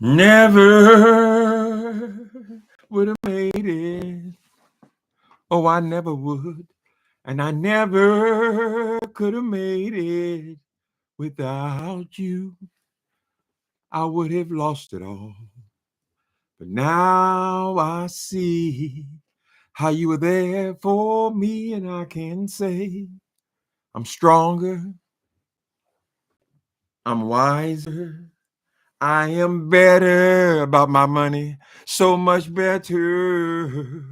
Never would have made it. Oh, I never would. And I never could have made it without you. I would have lost it all. But now I see how you were there for me, and I can say I'm stronger, I'm wiser, I am better about my money, so much better.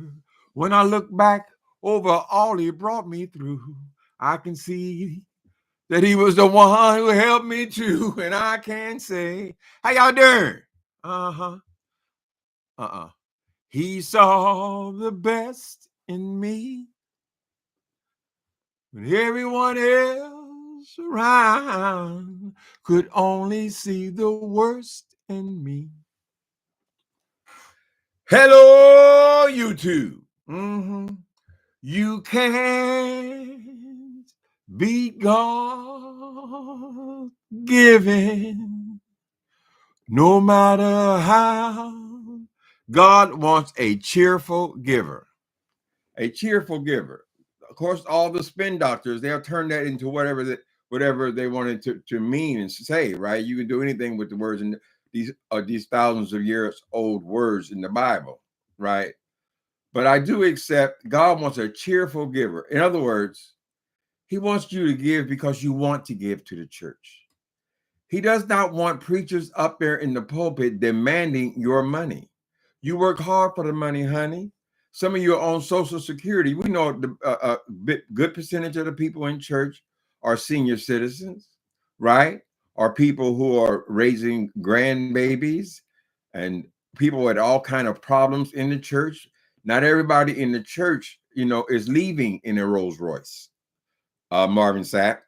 When I look back over all he brought me through, I can see that he was the one who helped me too, and I can say, how y'all doing? Uh-huh. He saw the best in me when everyone else around could only see the worst in me. Hello, YouTube. You can't beat God given, no matter how. God wants a cheerful giver. A cheerful giver. Of course, all the spin doctors, they'll turn that into whatever they wanted to mean and say, right? You can do anything with the words in these thousands of years old words in the Bible, right? But I do accept God wants a cheerful giver. In other words, he wants you to give because you want to give to the church. He does not want preachers up there in the pulpit demanding your money. You work hard for the money, honey. Some of you are on Social Security. We know the good percentage of the people in church are senior citizens, right? Are people who are raising grandbabies and people with all kind of problems in the church. Not everybody in the church, is leaving in a Rolls Royce. Marvin Sapp.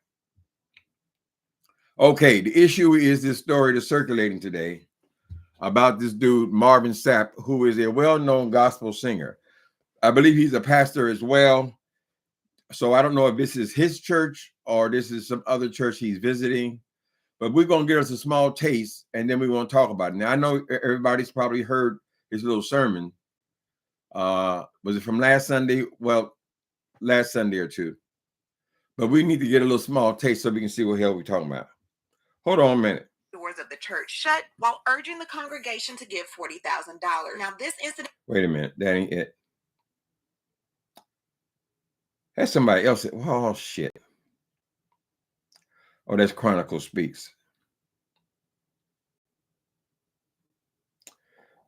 Okay, the issue is this story that's circulating today about this dude, Marvin Sapp, who is a well-known gospel singer. I believe he's a pastor as well. So I don't know if this is his church or this is some other church he's visiting, but we're going to get us a small taste and then we're going to talk about it. Now, I know everybody's probably heard his little sermon. Was it from last Sunday? Well, last Sunday or two. But we need to get a little small taste so we can see what hell we're talking about. Hold on a minute. Doors of the church shut while urging the congregation to give $40,000. Now, this incident. Wait a minute. That ain't it. That's somebody else. Oh, shit. Oh, that's Chronicle Speaks.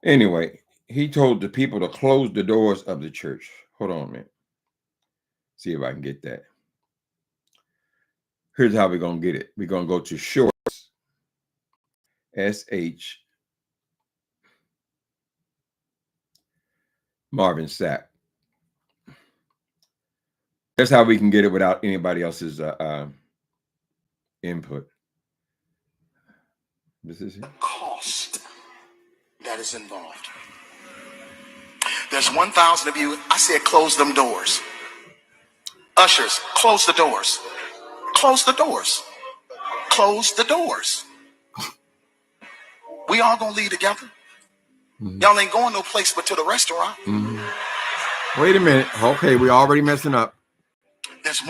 Anyway, he told the people to close the doors of the church. Hold on a minute. See if I can get that. Here's how we're going to get it. We're going to go to Shorts. SH. Marvin Sapp. That's how we can get it without anybody else's input. This is it. Cost that is involved. There's 1,000 of you. I said close them doors. Ushers, close the doors. Close the doors. Close the doors. We all gonna leave together. Y'all ain't going no place but to the restaurant. Wait a minute. Okay, we're already messing up.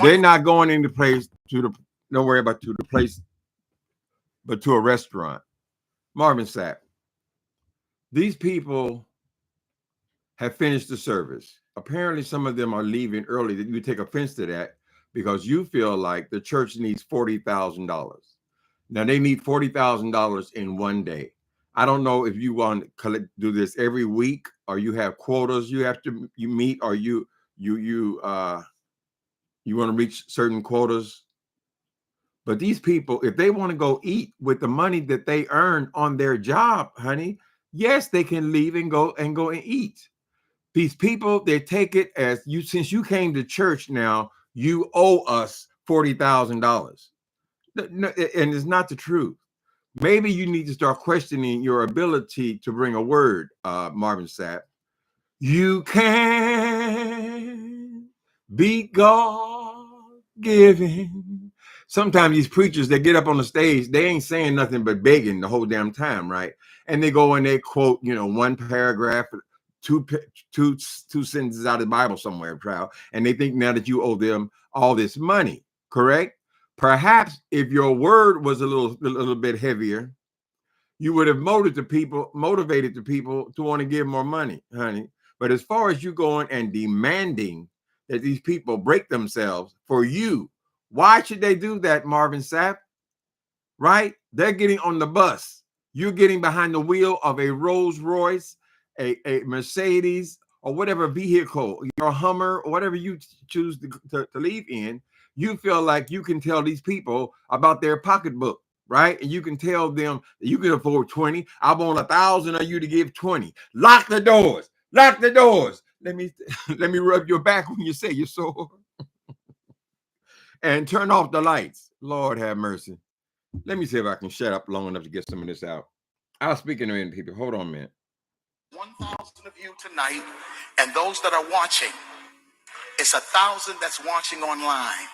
They're not going into place don't worry about to the place, but to a restaurant. Marvin Sapp. These people have finished the service. Apparently, some of them are leaving early. You take offense to that because you feel like the church needs $40,000. Now, they need $40,000 in one day. I don't know if you want to do this every week or you have quotas you have to meet or you want to reach certain quotas. But these people, if they want to go eat with the money that they earn on their job, honey, yes, they can leave and go and eat. These people, they take it as since you came to church now, you owe us $40,000. And it's not the truth. Maybe you need to start questioning your ability to bring a word, Marvin Sapp. You can't beat God giving. Sometimes these preachers that get up on the stage, they ain't saying nothing but begging the whole damn time, right? And they go and they quote, one paragraph, two sentences out of the Bible somewhere, trial, and they think now that you owe them all this money, correct? Perhaps if your word was a little bit heavier, you would have motivated the people to want to give more money, honey. But as far as you going and demanding that these people break themselves for you, why should they do that, Marvin Sapp? Right? They're getting on the bus. You're getting behind the wheel of a Rolls Royce, a Mercedes, or whatever vehicle, your Hummer, or whatever you choose to leave in. You feel like you can tell these people about their pocketbook, right? And you can tell them that you can afford 20. I want 1,000 of you to give 20. Lock the doors. Lock the doors. Let me rub your back when you say you're sore. And turn off the lights. Lord have mercy. Let me see if I can shut up long enough to get some of this out. I'll speak in a minute, people. Hold on a minute. 1,000 of you tonight, and those that are watching, it's 1,000 that's watching online.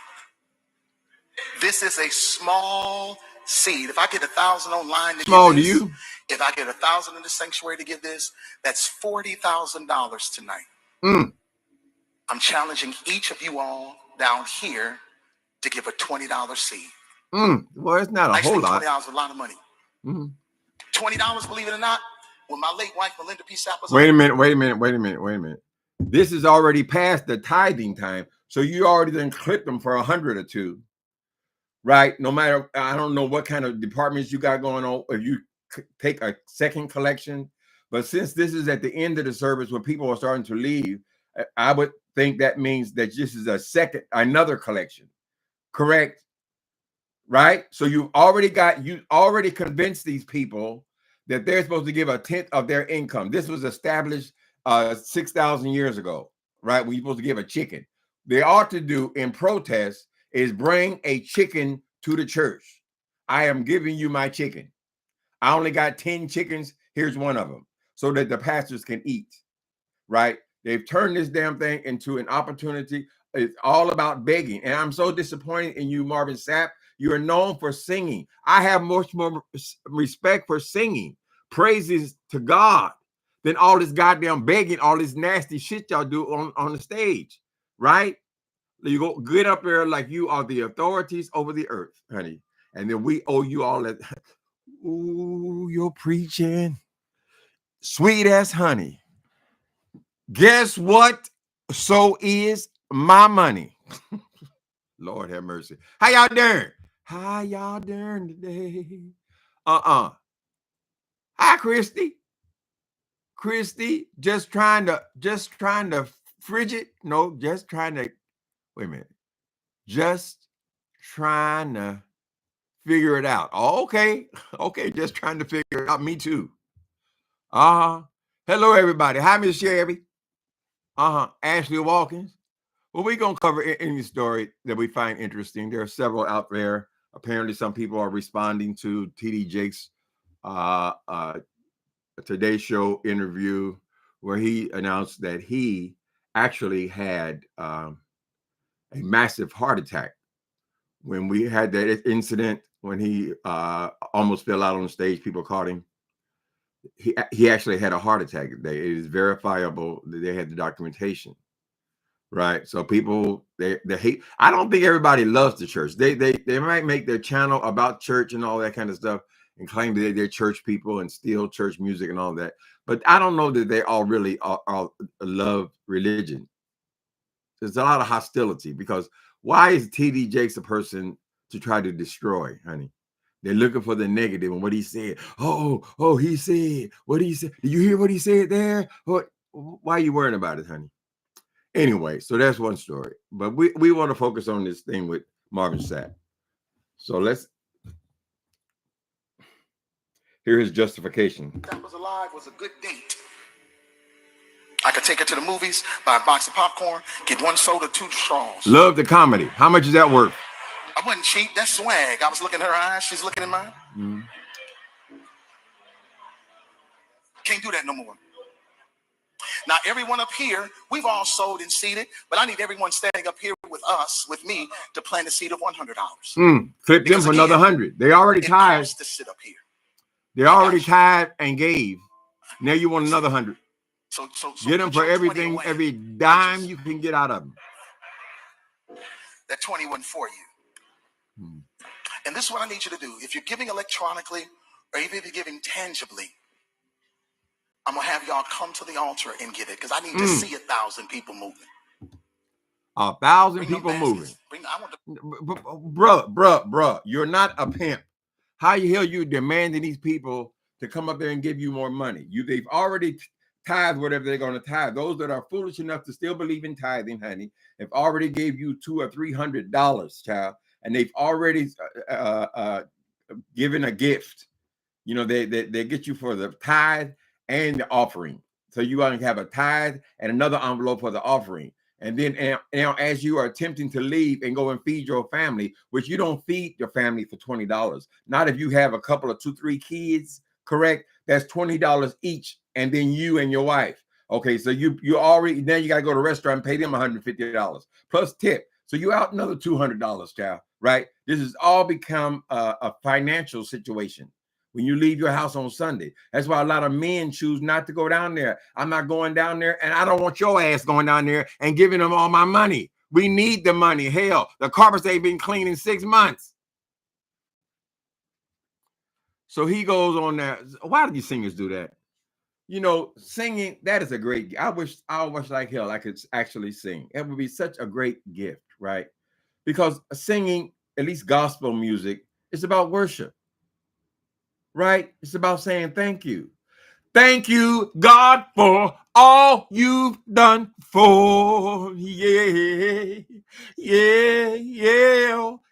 This is a small seed. If I get 1,000 online to Small give to this, you? if I get 1,000 in the sanctuary to give this, that's $40,000 tonight. I'm challenging each of you all down here to give a $20 seed. Well, it's not a whole lot. $20 is a lot of money. $20, believe it or not, when my late wife Melinda P. Sapp was Wait a minute. This is already past the tithing time, so you already done clipped them for 100 or two, right? No matter, I don't know what kind of departments you got going on, if you take a second collection, but since this is at the end of the service when people are starting to leave, I would think that means that this is another collection, correct? Right? So you already convinced these people that they're supposed to give 1/10 of their income. This was established 6,000 years ago, right? When you're supposed to give a chicken. They ought to do in protest is bring a chicken to the church. I am giving you my chicken. I only got 10 chickens. Here's one of them so that the pastors can eat, right? They've turned this damn thing into an opportunity. It's all about begging. And I'm so disappointed in you, Marvin Sapp. You are known for singing. I have much more respect for singing praises to God than all this goddamn begging, all this nasty shit y'all do on the stage, right? You go get up there like you are the authorities over the earth, honey. And then we owe you all that. Ooh, you're preaching. Sweet as honey. Guess what? So is my money. Lord have mercy. How y'all doing? How y'all doing today? Hi, Christy. Christy, just trying to frigid. No, just trying to wait a minute. Just trying to figure it out. Oh, okay. Okay, just trying to figure it out. Me too. Hello, everybody. Hi, Miss Sherry. Ashley Walkins. Well, we're going to cover any story that we find interesting. There are several out there. Apparently, some people are responding to T.D. Jakes' Today Show interview where he announced that he actually had a massive heart attack when we had that incident when he almost fell out on the stage. People caught him. He actually had a heart attack. It is verifiable that they had the documentation. Right. So people, they hate. I don't think everybody loves the church. They might make their channel about church and all that kind of stuff and claim that they're church people and steal church music and all that. But I don't know that they all really all love religion. There's a lot of hostility because why is T.D. Jakes a person to try to destroy, honey? They're looking for the negative and what he said. Oh, he said what he said. Did you hear what he said there? What? Why are you worrying about it, honey? Anyway, so that's one story. But we want to focus on this thing with Marvin Sapp. So let's hear his justification. That was alive was a good date. I could take her to the movies, buy a box of popcorn, get 1 soda, 2 straws. Love the comedy. How much is that worth? I wasn't cheap. That's swag. I was looking in her eyes. She's looking in mine. Can't do that no more. Now, everyone up here, we've all sold and seeded, but I need everyone standing up here with us, with me, to plant a seed of $100. Flip them for another 100. They already tied. To sit up here. They already tied and gave. Now you want another 100. So get them for everything, every dime you can get out of them. That 20 wasn't for you. And this is what I need you to do. If you're giving electronically, or even if you're giving tangibly, I'm going to have y'all come to the altar and give it, because I need to see 1,000 people moving. 1,000 people moving. Bruh, you're not a pimp. How the hell you demanding these people to come up there and give you more money? They've already tithe whatever they're going to tithe. Those that are foolish enough to still believe in tithing, honey, have already gave you $200 or $300, child, and they've already given a gift. You know, they get you for the tithe and the offering. So you want to have a tithe and another envelope for the offering. And then now, as you are attempting to leave and go and feed your family, which you don't feed your family for $20. Not if you have a couple of 2-3 kids, correct? That's $20 each. And then you and your wife. Okay, so you already, now you got to go to a restaurant and pay them $150 plus tip. So you out another $200, child, right? This has all become a financial situation when you leave your house on Sunday. That's why a lot of men choose not to go down there. I'm not going down there, and I don't want your ass going down there and giving them all my money. We need the money. Hell, the carpets ain't been cleaned in 6 months. So he goes on there. Why do you singers do that? You know, singing, that is a great, I wish like hell I could actually sing. It would be such a great gift, right? Because singing, at least gospel music, is about worship. Right? It's about saying thank you. Thank you, God, for all you've done for. Yeah.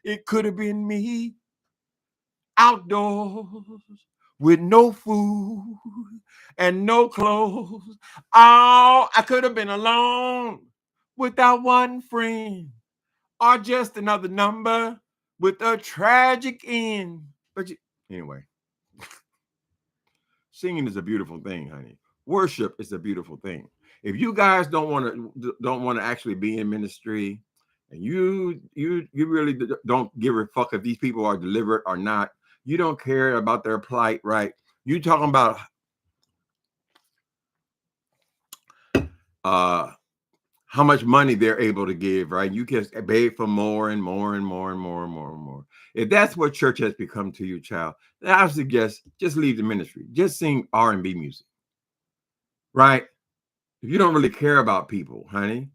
It could have been me outdoors with no food and no clothes. Oh, I could have been alone without one friend, or just another number with a tragic end. But anyway. Singing is a beautiful thing, honey. Worship is a beautiful thing. If you guys don't want to actually be in ministry, and you really don't give a fuck if these people are delivered or not, you don't care about their plight, right? You talking about how much money they're able to give, right? You can beg for more and more and more and more and more and more. If that's what church has become to you, child, then I suggest just leave the ministry. Just sing R&B music, right? If you don't really care about people, honey,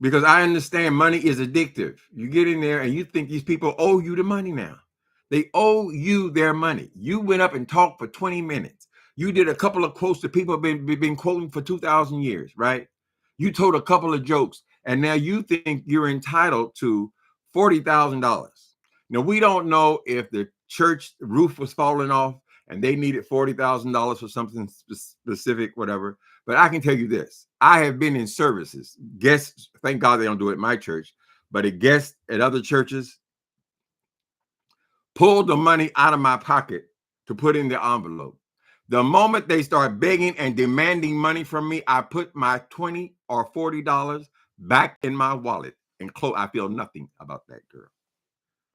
because I understand money is addictive. You get in there and you think these people owe you the money now. They owe you their money. You went up and talked for 20 minutes. You did a couple of quotes that people have been quoting for 2,000 years, right? You told a couple of jokes, and now you think you're entitled to $40,000. Now, we don't know if the church roof was falling off and they needed $40,000 for something specific, whatever. But I can tell you this. I have been in services. Guests, thank God they don't do it at my church, but at guests at other churches, pulled the money out of my pocket to put in the envelope. The moment they start begging and demanding money from me, I put my $20 or $40 back in my wallet and I feel nothing about that, girl.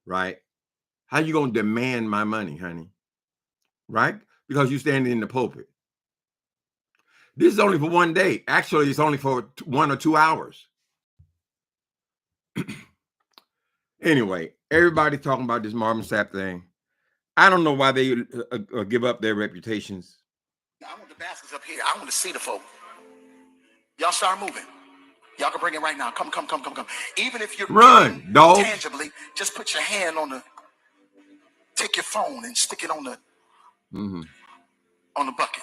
Right? How you gonna demand my money, honey? Right? Because you're standing in the pulpit. This is only for one day. Actually, it's only for 1 or 2 hours. Anyway, everybody talking about this Marvin Sapp thing. I don't know why they give up their reputations. I want the baskets up here. I want to see the folk. Y'all start moving. Y'all can bring it right now. Come. Even if you're run, dog. Tangibly, just put your hand on the. Take your phone and stick it on the. On the bucket.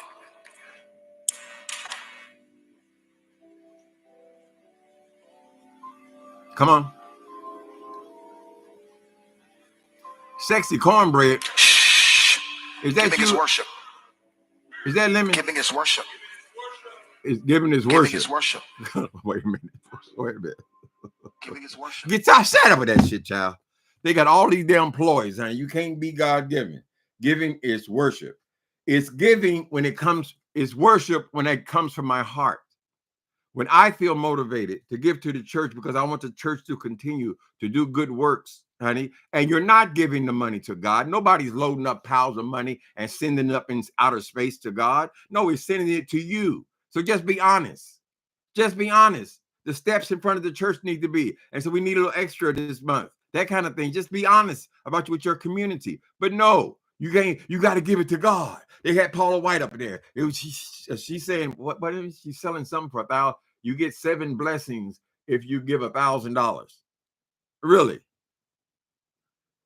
Come on. Sexy cornbread. Is that giving is worship? Is that lemon? Giving is worship. Is giving is worship. Giving is worship. Wait a minute. Giving is worship. Get y'all shut up with that shit, child. They got all these damn employees, honey. You can't be God-given. Giving is worship. It's giving when it comes It's worship when it comes from my heart. When I feel motivated to give to the church because I want the church to continue to do good works, honey, and you're not giving the money to God. Nobody's loading up piles of money and sending it up in outer space to God. No, he's sending it to you. So just be honest. Just be honest. The steps in front of the church need to be. And so we need a little extra this month. That kind of thing. Just be honest about with your community. But no, you can't. You got to give it to God. They had Paula White up there. It was she's saying what is she selling something for $1,000? You get 7 blessings if you give $1,000. Really?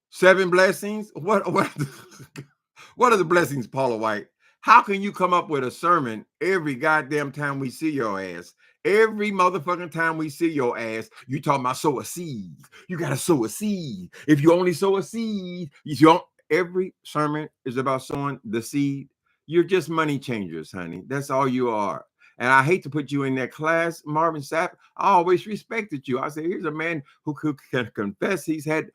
7 blessings? What are the blessings, Paula White? How can you come up with a sermon every goddamn time we see your ass? Every motherfucking time we see your ass, you talking about sow a seed. You got to sow a seed. If you only sow a seed, every sermon is about sowing the seed. You're just money changers, honey. That's all you are. And I hate to put you in that class, Marvin Sapp. I always respected you. I said, here's a man who can confess he's had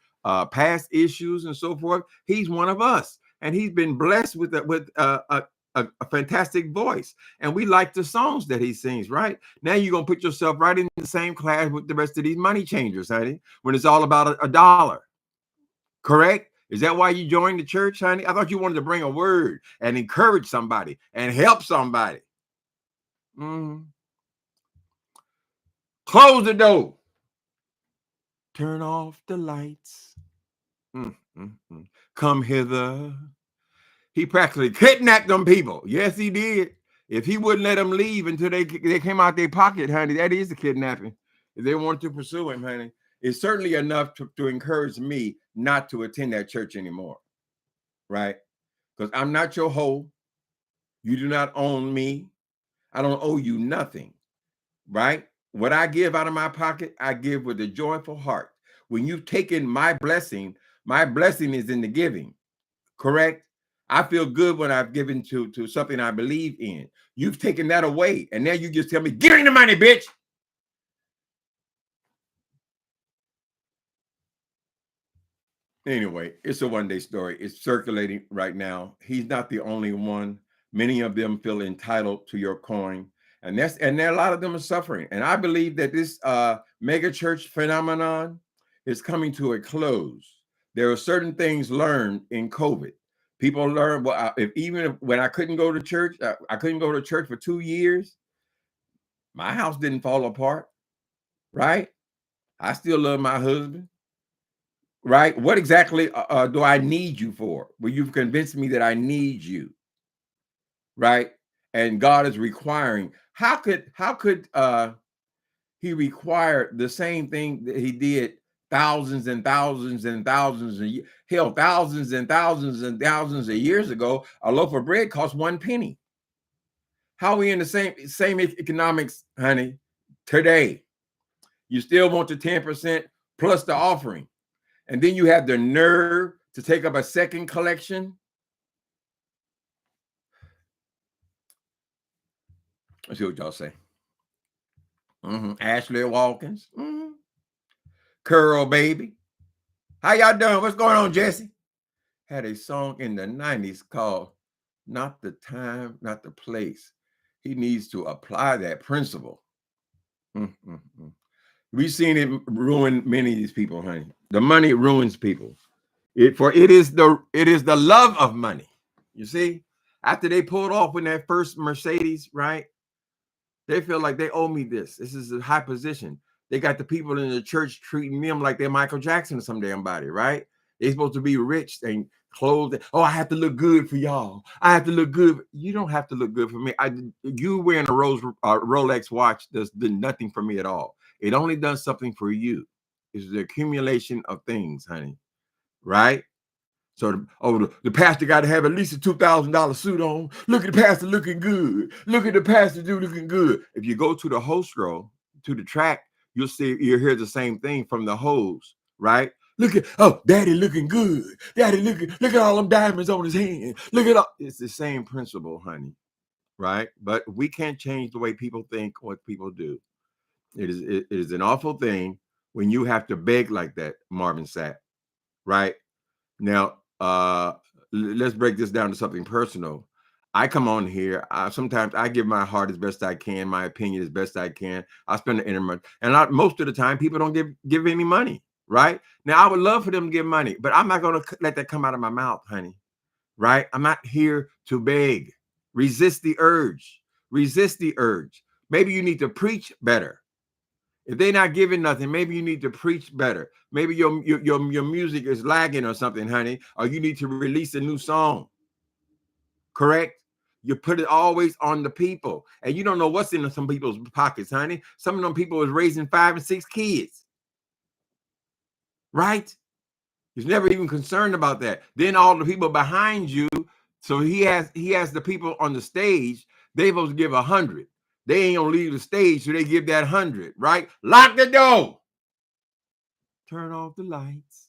past issues and so forth. He's one of us. And he's been blessed with a fantastic voice. And we like the songs that he sings, right? Now you're going to put yourself right in the same class with the rest of these money changers, honey, when it's all about a dollar. Correct? Is that why you joined the church, honey? I thought you wanted to bring a word and encourage somebody and help somebody. Close the door. Turn off the lights. Come hither. He practically kidnapped them people. Yes, he did. If he wouldn't let them leave until they came out their pocket, honey, that is the kidnapping. If they wanted to pursue him, honey, it's certainly enough to encourage me not to attend that church anymore, right? Because I'm not your hoe. You do not own me. I don't owe you nothing, right? What I give out of my pocket, I give with a joyful heart. When you've taken my blessing is in the giving, correct? I feel good when I've given to something I believe in. You've taken that away, and now you just tell me, give me the money, bitch. Anyway, it's a one-day story. It's circulating right now. He's not the only one. Many of them feel entitled to your coin. And a lot of them are suffering. And I believe that this mega church phenomenon is coming to a close. There are certain things learned in COVID. People learn, well, when I couldn't go to church, I couldn't go to church for 2 years. My house didn't fall apart, right? I still love my husband, right? What exactly do I need you for? Well, you've convinced me that I need you, right? And God is requiring. How could he require the same thing that he did thousands and thousands and thousands of thousands and thousands and thousands of years ago? A loaf of bread cost 1 penny. How are we in the same economics, honey, today? You still want the 10% plus the offering. And then you have the nerve to take up a second collection. Let's see what y'all say. Ashley Walkins. Curl Baby. How y'all doing? What's going on, Jesse? Had a song in the 90s called Not the Time, Not the Place. He needs to apply that principle. We've seen it ruin many of these people, honey. The money ruins people. It is the love of money. You see, after they pulled off in that first Mercedes, right? They feel like they owe me this. This is a high position. They got the people in the church treating them like they're Michael Jackson or some damn body, right? They're supposed to be rich and clothed. Oh, I have to look good for y'all. I have to look good. You don't have to look good for me. You wearing a Rolex watch does nothing for me at all. It only does something for you. It's the accumulation of things, honey, right? So the pastor got to have at least a $2,000 suit on. Look at the pastor looking good. Look at the pastor looking good. If you go to the host row, to the track, you'll hear the same thing from the host, right? Look at, daddy looking good. Daddy look at all them diamonds on his hand. It's the same principle, honey, right? But we can't change the way people think, what people do. It is an awful thing when you have to beg like that, Marvin Sapp, right? Now, let's break this down to something personal. I come on here. Sometimes I give my heart as best I can, my opinion as best I can. I spend the internet, and most of the time, people don't give any money. Right now, I would love for them to give money, but I'm not going to let that come out of my mouth, honey. Right? I'm not here to beg. Resist the urge. Resist the urge. Maybe you need to preach better. If they're not giving nothing, maybe you need to preach better. Maybe your music is lagging or something, honey, or you need to release a new song. Correct? You put it always on the people, and you don't know what's in some people's pockets, honey. Some of them people is raising 5 and 6 kids. Right? He's never even concerned about that. Then all the people behind you, so he has the people on the stage, they supposed to give 100. They ain't gonna leave the stage, so they give that 100, right? Lock the door. Turn off the lights.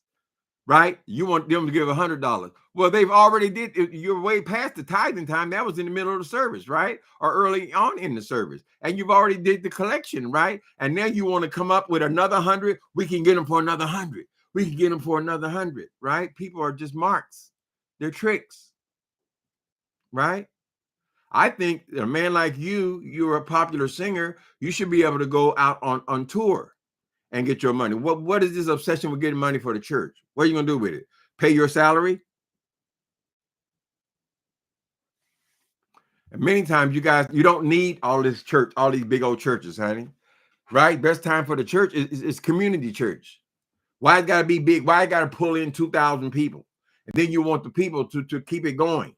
Right? You want them to give $100. Well, they've already did. You're way past the tithing time. That was in the middle of the service, right? Or early on in the service. And you've already did the collection, right? And now you want to come up with another 100. We can get them for another 100. We can get them for another 100, right? People are just marks. They're tricks, right? I think a man like you're a popular singer. You should be able to go out on tour and get your money. What is this obsession with getting money for the church? What are you going to do with it? Pay your salary? And many times you don't need all this church, all these big old churches, honey. Right? Best time for the church is community church. Why it got to be big? Why it got to pull in 2,000 people? And then you want the people to keep it going.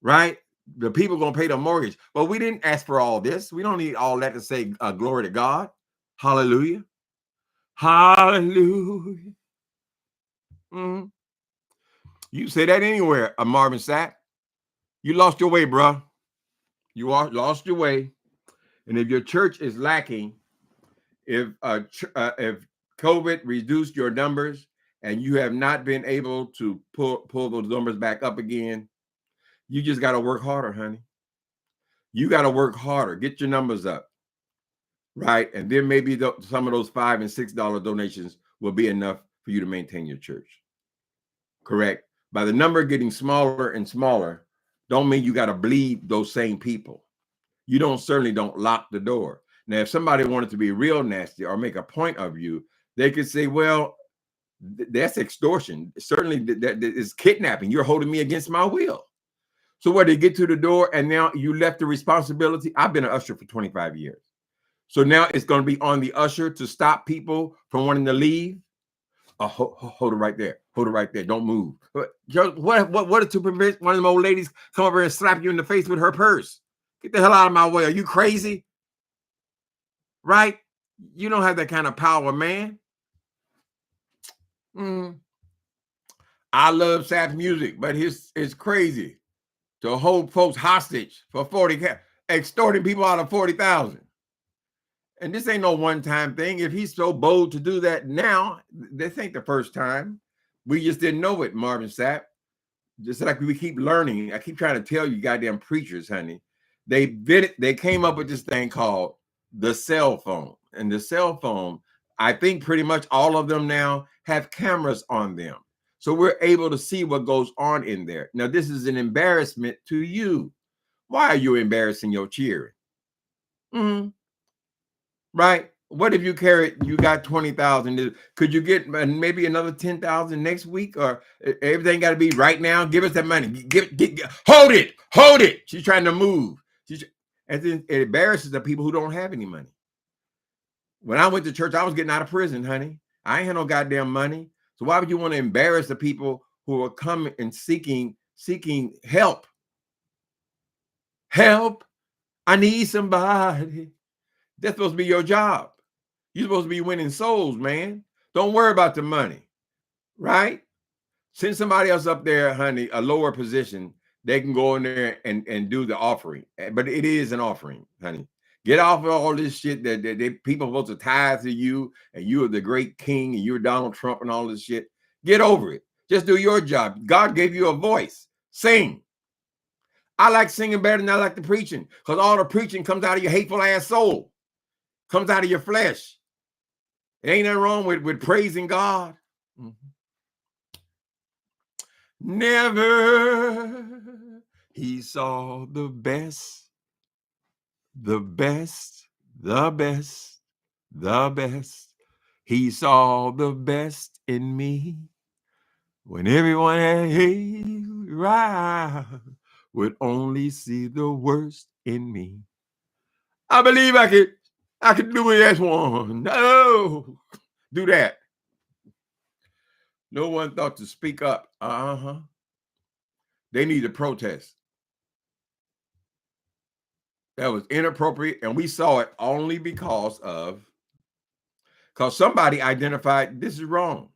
Right? The people going to pay the mortgage. But we didn't ask for all this. We don't need all that to say glory to God. Hallelujah. Hallelujah. Mm-hmm. You say that anywhere, Marvin Sapp. You lost your way, bro. You lost your way. And if your church is lacking, if COVID reduced your numbers and you have not been able to pull those numbers back up again, you just got to work harder, honey. You got to work harder. Get your numbers up. Right? And then maybe some of those $5 and $6 donations will be enough for you to maintain your church. Correct? By the number getting smaller and smaller, don't mean you got to bleed those same people. You certainly don't lock the door. Now, if somebody wanted to be real nasty or make a point of you, they could say, well, that's extortion. Certainly that is kidnapping. You're holding me against my will. So where they get to the door and now you left the responsibility. I've been an usher for 25 years. So now it's going to be on the usher to stop people from wanting to leave. Hold it right there. Hold it right there. Don't move. What to prevent one of them old ladies come over and slap you in the face with her purse? Get the hell out of my way. Are you crazy? Right? You don't have that kind of power, man. I love Sapp's music, but it's crazy to hold folks hostage for 40, extorting people out of 40,000. And this ain't no one-time thing. If he's so bold to do that now, this ain't the first time. We just didn't know it, Marvin Sapp. Just like we keep learning. I keep trying to tell you goddamn preachers, honey. They came up with this thing called the cell phone. And the cell phone, I think pretty much all of them now have cameras on them. So we're able to see what goes on in there. Now, this is an embarrassment to you. Why are you embarrassing your cheering? Right? What if you got 20,000? Could you get maybe another 10,000 next week? Or everything got to be right now? Give us that money. Hold it. She's trying to move. And then it embarrasses the people who don't have any money. When I went to church, I was getting out of prison, honey. I ain't had no goddamn money. So why would you want to embarrass the people who are coming and seeking help? Help. I need somebody. That's supposed to be your job. You're supposed to be winning souls, man. Don't worry about the money, right? Send somebody else up there, honey, a lower position. They can go in there and do the offering. But it is an offering, honey. Get off of all this shit that people are supposed to tithe to you, and you are the great king, and you're Donald Trump and all this shit. Get over it. Just do your job. God gave you a voice. Sing. I like singing better than I like the preaching, because all the preaching comes out of your hateful ass soul. Comes out of your flesh. Ain't nothing wrong with praising God. Never He saw the best, the best, the best, the best. He saw the best in me. When everyone around would only see the worst in me. I believe I could do it as one. No, do that. No one thought to speak up. They need to protest. That was inappropriate, and we saw it only because somebody identified this is wrong.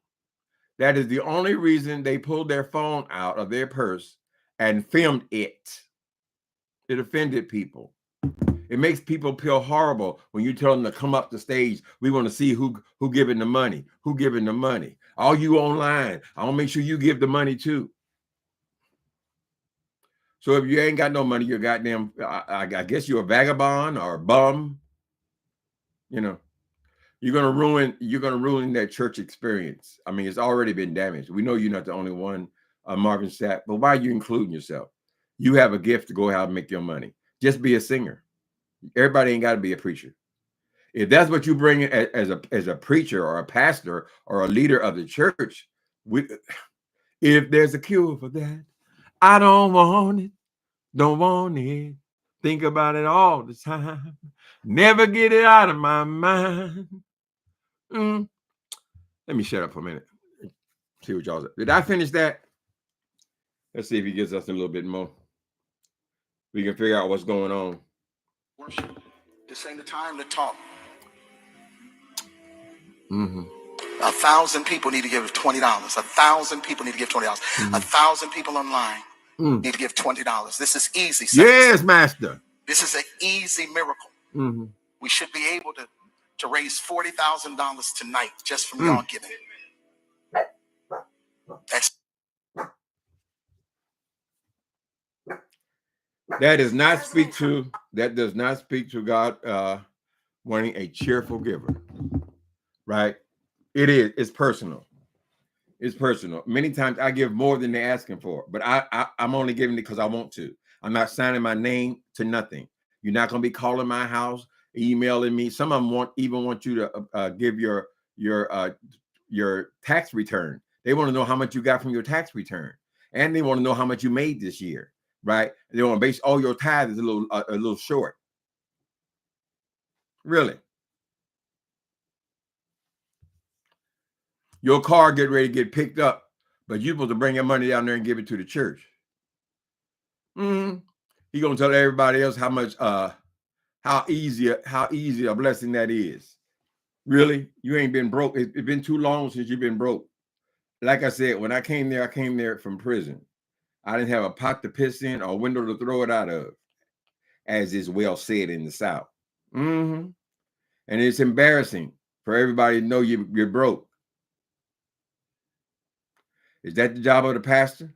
That is the only reason they pulled their phone out of their purse and filmed it. It offended people. It makes people feel horrible when you tell them to come up the stage. We want to see who giving the money, who giving the money. All you online, I'll make sure you give the money too. So if you ain't got no money, you're goddamn, I guess you're a vagabond or a bum. You know, you're gonna ruin that church experience. I mean, it's already been damaged. We know you're not the only one, Marvin Sapp, but why are you including yourself? You have a gift to go out and make your money. Just be a singer. Everybody ain't got to be a preacher. If that's what you bring as a preacher or a pastor or a leader of the church, if there's a cure for that, I don't want it. Don't want it. Think about it all the time. Never get it out of my mind. Let me shut up for a minute. See what y'all say. Did I finish that? Let's see if he gives us a little bit more. We can figure out what's going on. Worship. This ain't the time to talk. 1,000 people need to give $20. 1,000 people need to give $20. 1,000 people online need to give $20. This is easy. Yes, Master. This is an easy miracle. We should be able to raise $40,000 tonight just from y'all giving. That does not speak to God wanting a cheerful giver, right? It's personal. It's personal. Many times I give more than they're asking for, but I'm only giving it because I want to. I'm not signing my name to nothing. You're not going to be calling my house, emailing me. Some of them want you to give your tax return. They want to know how much you got from your tax return, and they want to know how much you made this year, right? They want to base all your tithes a little short. Really. Your car get ready to get picked up, but you're supposed to bring your money down there and give it to the church. You're gonna tell everybody else how much how easy a blessing that is. Really? You ain't been broke. It's been too long since you've been broke. Like I said, when I came there from prison. I didn't have a pot to piss in or a window to throw it out of, as is well said in the South. And it's embarrassing for everybody to know you're broke. Is that the job of the pastor?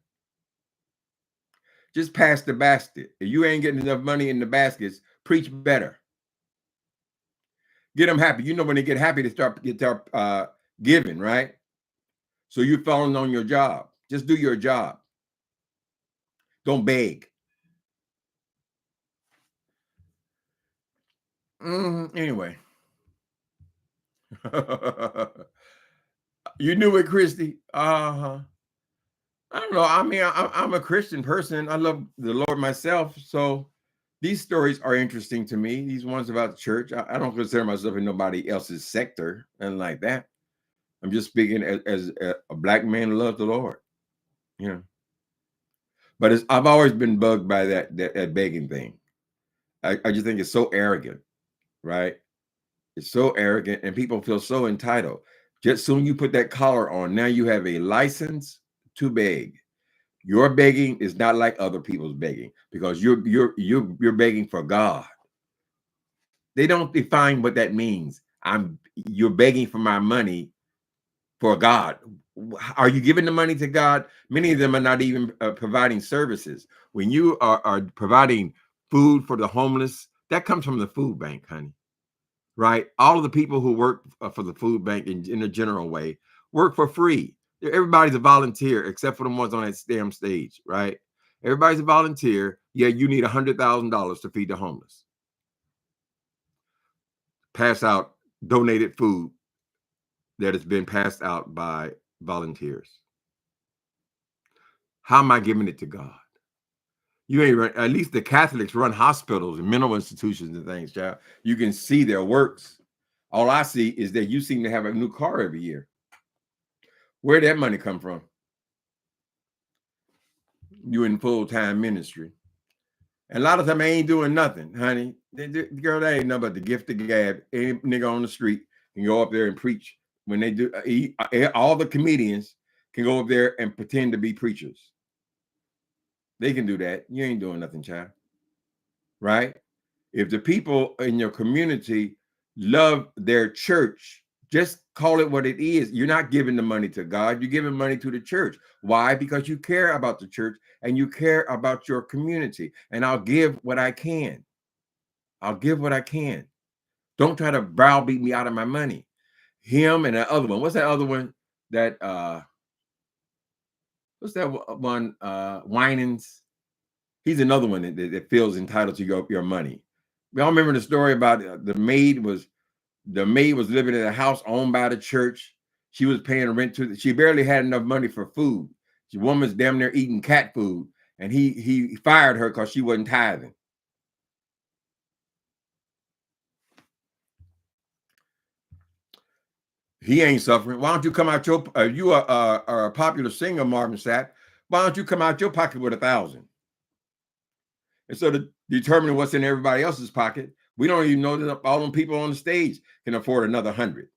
Just pass the basket. If you ain't getting enough money in the baskets, preach better. Get them happy. You know when they get happy, they start giving, right? So you're falling on your job. Just do your job. Don't beg. Anyway. You knew it, Christy. I don't know. I mean, I'm a Christian person. I love the Lord myself. So these stories are interesting to me. These ones about the church. I don't consider myself in nobody else's sector and like that. I'm just speaking as a black man who loves the Lord. You know. But I've always been bugged by that begging thing. I just think it's so arrogant, right? It's so arrogant, and people feel so entitled. Just soon you put that collar on, now you have a license to beg. Your begging is not like other people's begging because you're begging for God. They don't define what that means. You're begging for my money for God. Are you giving the money to God? Many of them are not even providing services. When you are providing food for the homeless, that comes from the food bank, honey. Right? All of the people who work for the food bank in a general way work for free. Everybody's a volunteer except for the ones on that damn stage, right? Everybody's a volunteer. Yeah, you need $100,000 to feed the homeless. Pass out donated food that has been passed out by volunteers. How am I giving it to God? You ain't run, at least the Catholics run hospitals and mental institutions and things, child. You can see their works. All I see is that you seem to have a new car every year. Where'd that money come from? You in full-time ministry. And a lot of time I ain't doing nothing, honey. Girl, that ain't nothing but the gift of gab. Any nigga on the street can go up there and preach. When they do, all the comedians can go up there and pretend to be preachers. They can do that. You ain't doing nothing, child. Right? If the people in your community love their church, just call it what it is. You're not giving the money to God. You're giving money to the church. Why? Because you care about the church and you care about your community. And I'll give what I can. I'll give what I can. Don't try to browbeat me out of my money. Him and that other one. What's that other one? That what's that one? Winans. He's another one that feels entitled to your money. We all remember the story about the maid was living in a house owned by the church. She was paying rent she barely had enough money for food. The woman's damn near eating cat food, and he fired her because she wasn't tithing. He ain't suffering. Why don't you come out your you are a popular singer, Marvin Sapp. Why don't you come out your pocket with 1,000? Instead of determining what's in everybody else's pocket, we don't even know that all them people on the stage can afford another 100.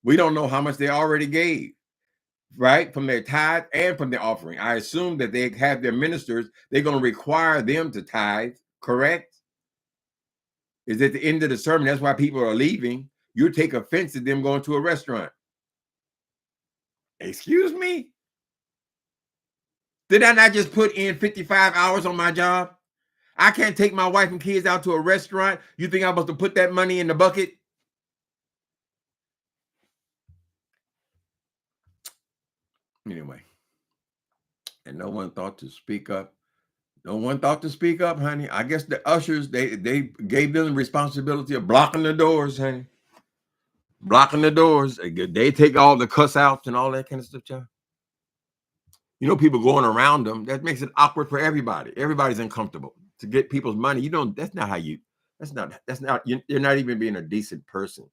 We don't know how much they already gave, right? From their tithe and from their offering. I assume that they have their ministers, they're going to require them to tithe, correct? Is at the end of the sermon, that's why people are leaving. You take offense to them going to a restaurant. Excuse me? Did I not just put in 55 hours on my job? I can't take my wife and kids out to a restaurant. You think I'm supposed to put that money in the bucket? Anyway, and no one thought to speak up. No one thought to speak up, honey. I guess the ushers, they gave them the responsibility of blocking the doors, honey. Blocking the doors. They take all the cuss outs and all that kind of stuff, child. You know, people going around them. That makes it awkward for everybody. Everybody's uncomfortable to get people's money. You don't, that's not how you, that's not, you're not even being a decent person.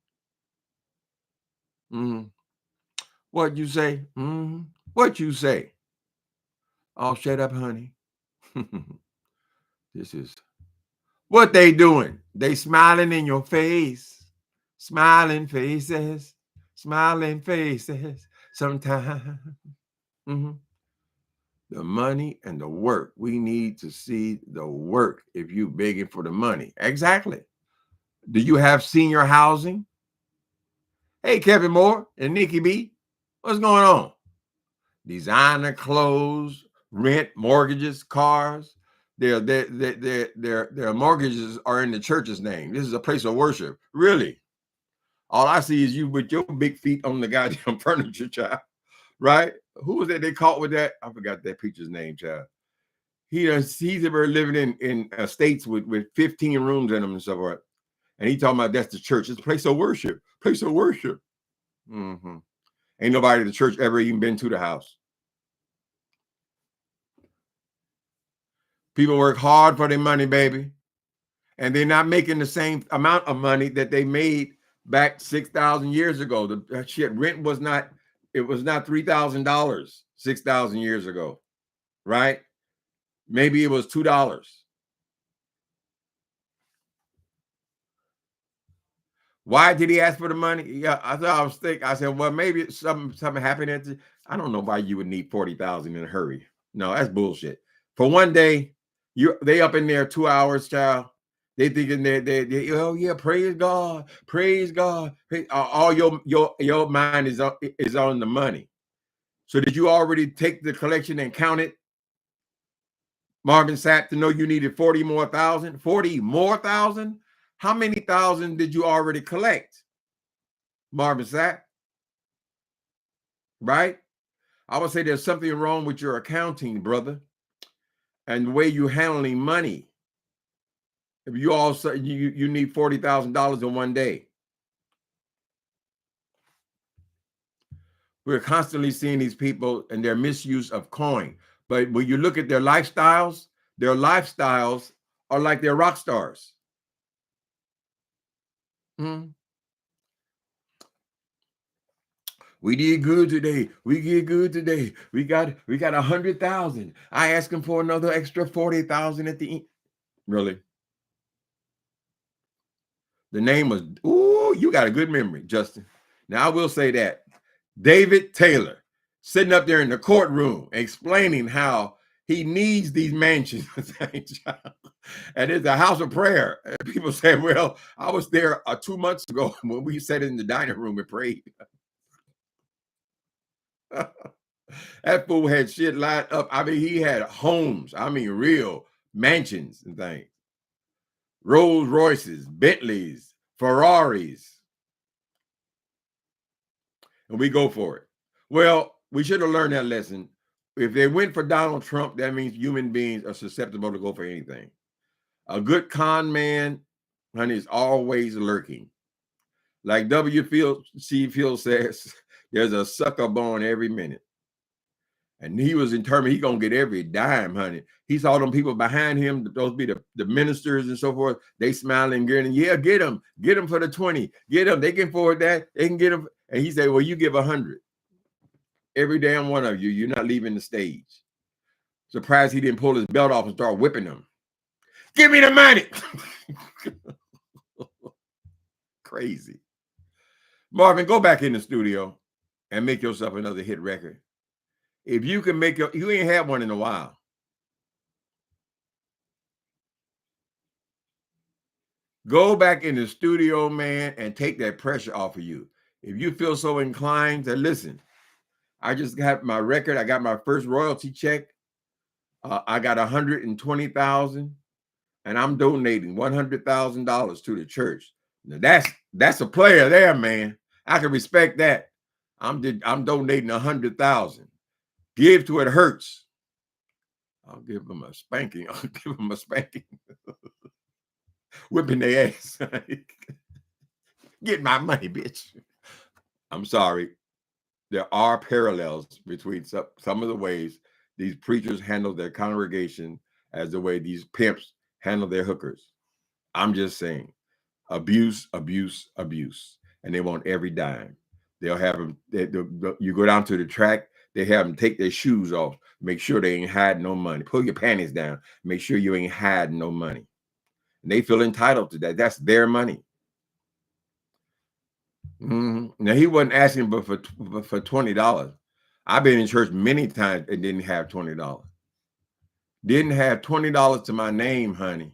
What you say? What you say? Oh, shut up, honey. This is what they doing. They smiling in your face. Smiling faces. Smiling faces. Sometimes. The money and the work. We need to see the work if you begging for the money. Exactly. Do you have senior housing? Hey, Kevin Moore and Nikki B, what's going on? Designer clothes, rent, mortgages, cars. Their mortgages are in the church's name. This is a place of worship. Really? All I see is you with your big feet on the goddamn furniture, child. Right? Who was that they caught with that? I forgot that preacher's name, child. He's ever living in estates with 15 rooms in them and so forth. And he talking about that's the church. It's a place of worship. Place of worship. Ain't nobody at the church ever even been to the house. People work hard for their money, baby. And they're not making the same amount of money that they made back 6,000 years ago. The shit rent was not, it was not $3,000 6,000 years ago, right? Maybe it was $2. Why did he ask for the money? Yeah, I was thinking, I said, well, maybe something happened. I don't know why you would need 40,000 in a hurry. No, that's bullshit. For one day, they up in there 2 hours, child. They thinking they oh yeah, praise God, praise God. All your mind is on the money. So did you already take the collection and count it, Marvin Sapp, to know you needed 40 more thousand? 40 more thousand? How many thousand did you already collect, Marvin Sapp? Right? I would say there's something wrong with your accounting, brother. and the way you're handling money. If you all you need $40,000 in one day. We're constantly seeing these people and their misuse of coin. But when you look at their lifestyles are like they're rock stars. We did good today. We did good today. We got 100,000. I asked him for another extra 40,000 at the end. Really? The name was, ooh, you got a good memory, Justin. Now I will say that. David Taylor sitting up there in the courtroom explaining how he needs these mansions. And it's a house of prayer. And people say, well, I was there 2 months ago when we sat in the dining room and prayed. That fool had shit lined up. I mean, he had homes. I mean, real mansions and things. Rolls Royces, Bentleys, Ferraris. And we go for it. Well, we should have learned that lesson. If they went for Donald Trump, that means human beings are susceptible to go for anything. A good con man, honey, is always lurking. Like W.C. Fields says, there's a sucker born every minute. And he was determined he's going to get every dime, honey. He saw them people behind him, those be the ministers and so forth. They smiling and grinning. Yeah, get them for the 20. Get them. They can afford that. They can get them. And he said, well, you give 100. Every damn one of you. You're not leaving the stage. Surprised he didn't pull his belt off and start whipping them. Give me the money. Crazy. Marvin, go back in the studio and make yourself another hit record. If you can make you ain't had one in a while. Go back in the studio, man, and take that pressure off of you. If you feel so inclined to listen, I just got my record. I got my first royalty check. I got 120,000, and I'm donating $100,000 to the church. Now that's a player there, man. I can respect that. I'm donating 100,000. Give to it hurts. I'll give them a spanking. Whipping their ass. Get my money, bitch. I'm sorry. There are parallels between some of the ways these preachers handle their congregation as the way these pimps handle their hookers. I'm just saying. Abuse, abuse, abuse. And they want every dime. They'll have them. You go down to the track. They have them take their shoes off. Make sure they ain't hiding no money. Pull your panties down. Make sure you ain't hiding no money. And they feel entitled to that. That's their money. Now, he wasn't asking but for $20. I've been in church many times and didn't have $20. Didn't have $20 to my name, honey.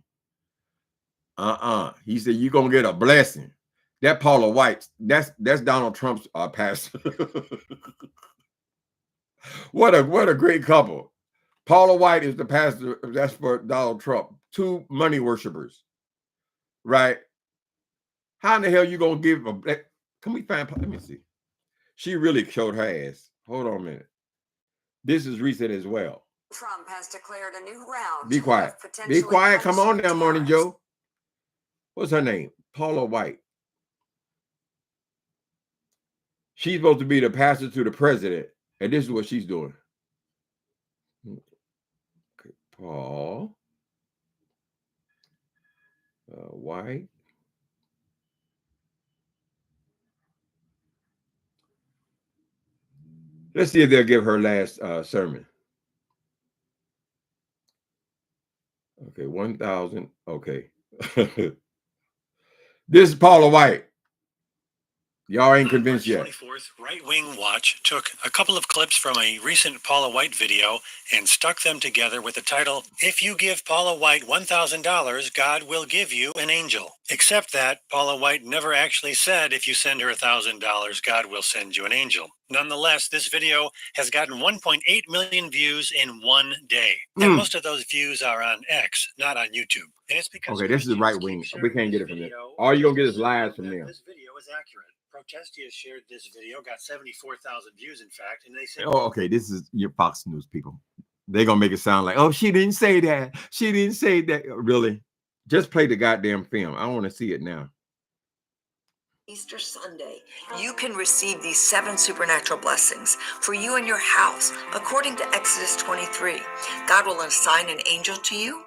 He said, you're going to get a blessing. That Paula White, that's Donald Trump's pastor. What a great couple. Paula White is the pastor. That's for Donald Trump. Two money worshipers, right? How in the hell you gonna give a? Can we find? Let me see. She really showed her ass. Hold on a minute. This is recent as well. Trump has declared a new round. Be quiet. Be quiet. Come on now, Morning Joe. What's her name? Paula White. She's supposed to be the pastor to the president, and this is what she's doing. Okay, Paul White. Let's see if they'll give her last sermon. Okay, 1,000. Okay. This is Paula White. Y'all ain't convinced yet. 24th, Right Wing Watch took a couple of clips from a recent Paula White video and stuck them together with the title, "If you give Paula White $1,000, God will give you an angel." Except that Paula White never actually said if you send her $1,000, God will send you an angel. Nonetheless, this video has gotten 1.8 million views in one day. And most of those views are on X, not on YouTube. And it's because this is Right Wing. We can't get it from there. All you're going to get is lies from there. This video is accurate. Protestia shared this video, got 74,000 views, in fact, and they said, okay, this is your Fox News people. They're going to make it sound like, oh, she didn't say that. She didn't say that. Really? Just play the goddamn film. I want to see it now. Easter Sunday, you can receive these 7 supernatural blessings for you and your house. According to Exodus 23, God will assign an angel to you.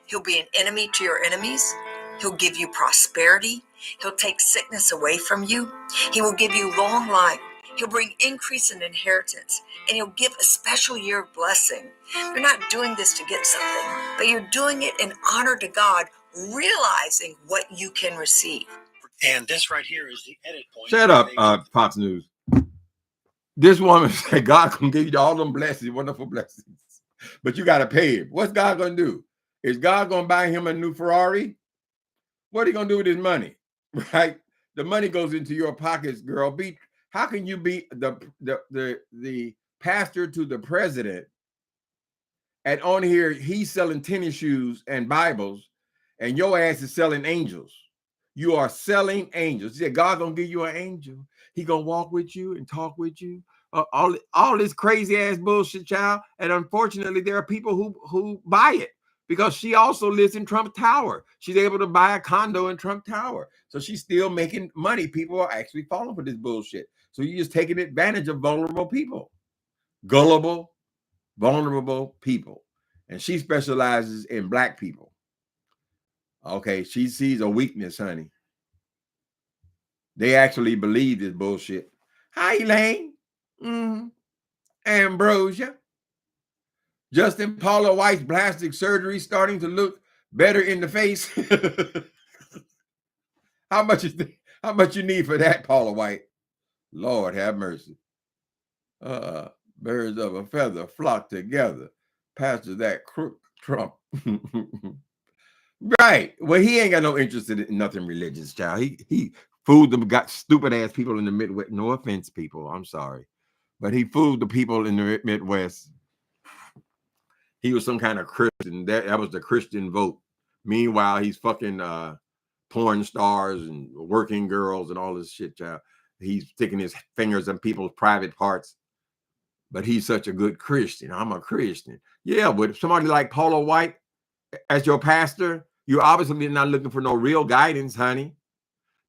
He'll be an enemy to your enemies. He'll give you prosperity. He'll take sickness away from you. He will give you long life. He'll bring increase in inheritance, and he'll give a special year of blessing. You're not doing this to get something, but you're doing it in honor to God, realizing what you can receive. And this right here is the edit point. Shut up, Fox News. This woman said God can give you all them blessings, wonderful blessings, but you got to pay him. What's God going to do? Is God going to buy him a new Ferrari? What are you going to do with his money? Right? The money goes into your pockets, girl. How can you be the pastor to the president, and on here he's selling tennis shoes and Bibles, and your ass is selling angels? You are selling angels. He said God gonna give you an angel. He gonna walk with you and talk with you. All this crazy ass bullshit, child. And unfortunately, there are people who buy it because she also lives in Trump Tower. She's able to buy a condo in Trump Tower, so she's still making money. People are actually falling for this bullshit. So you're just taking advantage of vulnerable people, gullible, vulnerable people, and she specializes in black people. Okay, she sees a weakness, honey. They actually believe this bullshit. Hi, Elaine. Ambrosia. Justin, Paula White's plastic surgery starting to look better in the face. How much you need for that, Paula White? Lord have mercy. Birds of a feather flock together. Pastor that crook Trump. Right. Well, he ain't got no interest in nothing religious, child. He fooled them, got stupid ass people in the Midwest. No offense, people. I'm sorry. But he fooled the people in the Midwest. He was some kind of Christian. That was the Christian vote. Meanwhile, he's fucking porn stars and working girls and all this shit, child. He's sticking his fingers in people's private parts. But he's such a good Christian. I'm a Christian. Yeah, but somebody like Paula White as your pastor, you're obviously not looking for no real guidance, honey.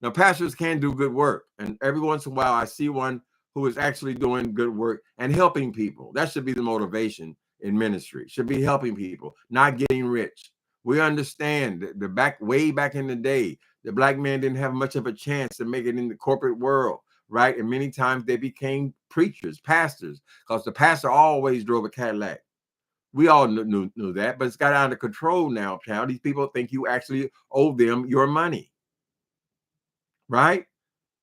Now, pastors can do good work. And every once in a while, I see one who is actually doing good work and helping people. That should be the motivation in ministry. Should be helping people, not getting rich. We understand that way back in the day, the black man didn't have much of a chance to make it in the corporate world, right? And many times they became preachers, pastors, because the pastor always drove a Cadillac. We all knew that, but it's got out of control now, child. These people think you actually owe them your money, right?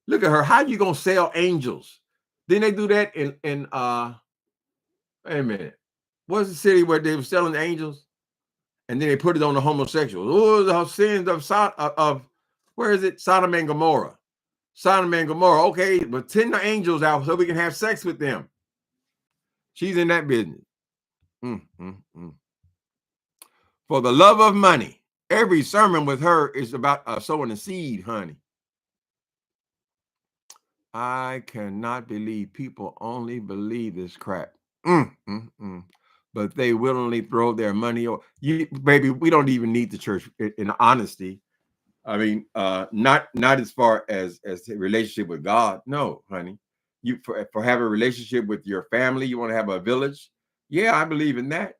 Look at her. How you gonna sell angels? Didn't they do that in wait a minute. What's the city where they were selling angels? And then they put it on the homosexuals. Oh, the sins of where is it? Sodom and Gomorrah. Sodom and Gomorrah. Okay, but send the angels out so we can have sex with them. She's in that business. For the love of money. Every sermon with her is about sowing a seed, honey. I cannot believe people only believe this crap. But they willingly throw their money. Baby, we don't even need the church in honesty. I mean, not as far as a relationship with God. No, honey. You for have a relationship with your family, you want to have a village. Yeah, I believe in that.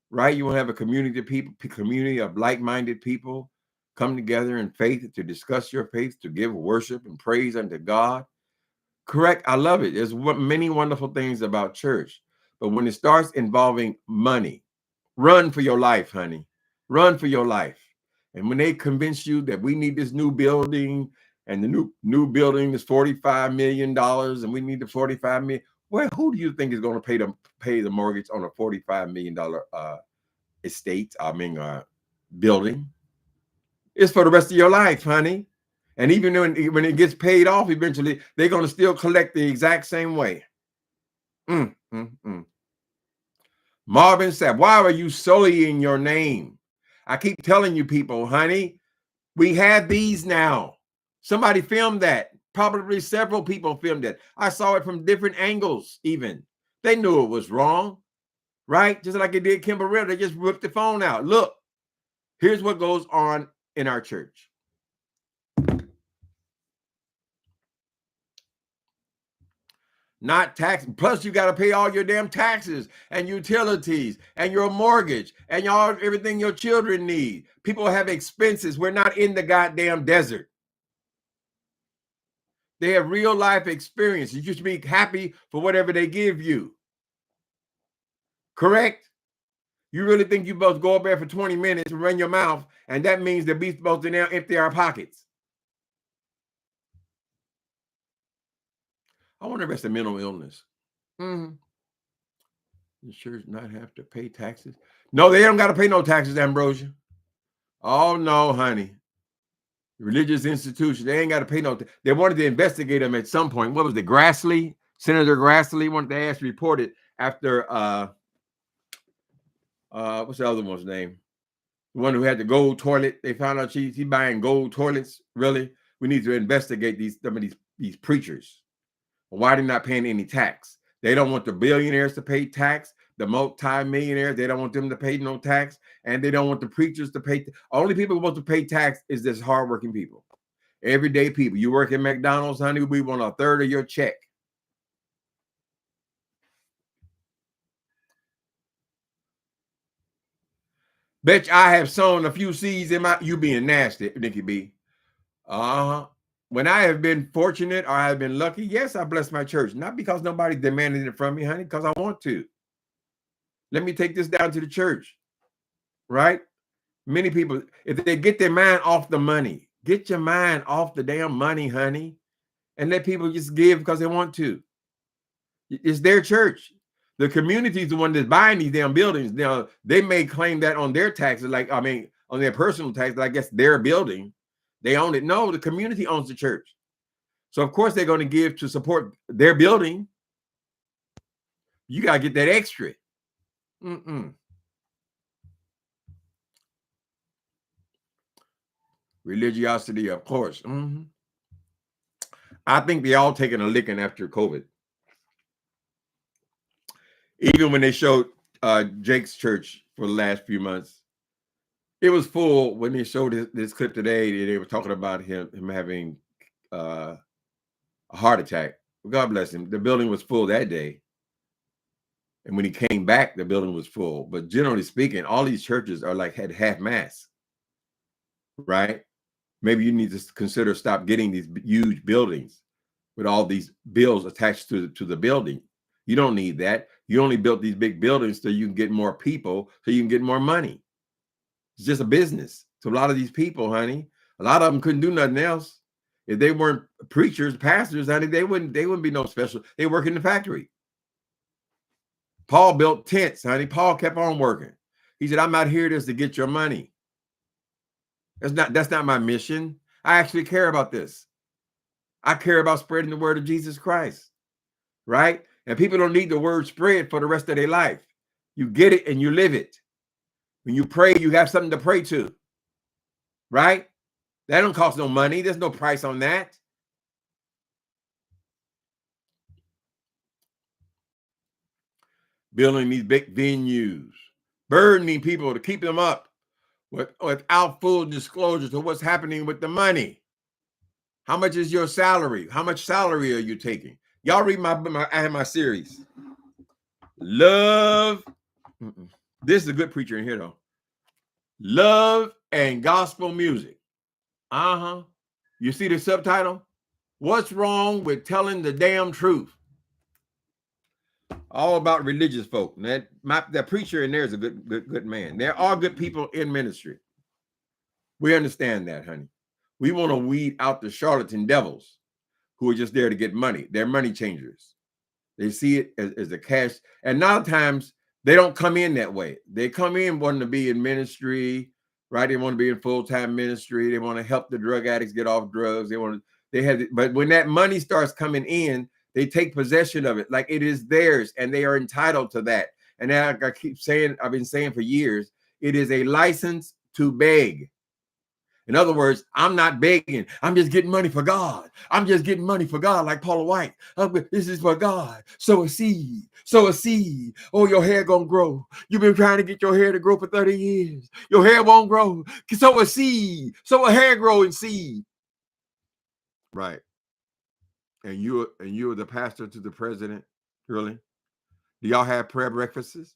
Right? You want to have a community of like-minded people come together in faith to discuss your faith, to give worship and praise unto God. Correct. I love it. There's many wonderful things about church. But when it starts involving money, run for your life, honey. Run for your life. And when they convince you that we need this new building and the new building is $45 million and we need the $45 million, well, who do you think is going to pay the mortgage on a $45 million building? It's for the rest of your life, honey. And even when it gets paid off, eventually they're going to still collect the exact same way. Marvin Sapp, why are you sullying your name? I keep telling you people, honey, we have these now. Somebody filmed that. Probably several people filmed it. I saw it from different angles even. They knew it was wrong. right? Just like it did Kimberly, they just ripped the phone out. Look, here's what goes on in our church. Not tax. Plus, you got to pay all your damn taxes and utilities and your mortgage and everything your children need. People have expenses. We're not in the goddamn desert. They have real life experiences. You should be happy for whatever they give you. Correct? You really think you're supposed to go up there for 20 minutes and run your mouth, and that means that we're supposed to now empty our pockets. I wonder if it's a mental illness. Insurers not have to pay taxes? No, they don't got to pay no taxes, Ambrosia. Oh, no, honey. Religious institution, they ain't got to pay no. They wanted to investigate them at some point. What was it? Grassley? Senator Grassley wanted to ask reported after, what's the other one's name? The one who had the gold toilet. They found out he's buying gold toilets. Really? We need to investigate some of these preachers. Why they're not paying any tax? They don't want the billionaires to pay tax. The multi-millionaires, they don't want them to pay no tax, and they don't want the preachers to pay. Only people who want to pay tax is this hardworking people, everyday people. You work at McDonald's, honey, we want a third of your check. Bet you I have sown a few seeds in my. You being nasty, Nikki B. When I have been fortunate or I have been lucky, yes, I bless my church. Not because nobody demanded it from me, honey, because I want to. Let me take this down to the church, right? Many people, if they get their mind off the money, get your mind off the damn money, honey, and let people just give because they want to. It's their church. The community is the one that's buying these damn buildings. Now, they may claim that on their taxes, on their personal taxes, I guess their building, they own it. No, the community owns the church. So, of course, they're going to give to support their building. You got to get that extra. Religiosity, of course. I think they all taking a licking after COVID. Even when they showed Jake's church for the last few months, it was full. When they showed this clip today, they were talking about him having a heart attack. God bless him. The building was full that day. And when he came back, the building was full. But generally speaking, all these churches are had half mass, right? Maybe you need to consider stop getting these huge buildings with all these bills attached to the building. You don't need that. You only built these big buildings so you can get more people, so you can get more money. It's just a business. So a lot of these people, honey, a lot of them couldn't do nothing else. If they weren't preachers, pastors, honey, they wouldn't be no special. They work in the factory. Paul built tents, honey. Paul kept on working. He said, I'm not here just to get your money. That's not my mission. I actually care about this. I care about spreading the word of Jesus Christ, right? And people don't need the word spread for the rest of their life. You get it and you live it. When you pray, you have something to pray to, right? That don't cost no money. There's no price on that. Building these big venues, burdening people to keep them up without full disclosure to what's happening with the money. How much is your salary? How much salary are you taking? Y'all read I have my series. Love. This is a good preacher in here, though. Love and gospel music. You see the subtitle? What's wrong with telling the damn truth? All about religious folk. That preacher in there is a good man. There are good people in ministry. We understand that, honey. We want to weed out the charlatan devils who are just there to get money. They're money changers. They see it as a cash. And a lot of times they don't come in that way. They come in wanting to be in ministry, right? They want to be in full-time ministry. They want to help the drug addicts get off drugs. But when that money starts coming in, they take possession of it like it is theirs, and they are entitled to that. And I've been saying for years, it is a license to beg. In other words, I'm not begging. I'm just getting money for God. I'm just getting money for God, like Paula White. This is for God. Sow a seed. Sow a seed. Oh, your hair gonna grow. You've been trying to get your hair to grow for 30 years. Your hair won't grow. Sow a seed. Sow a hair growing seed. Right. And you're the pastor to the president. Really? Do y'all have prayer breakfasts?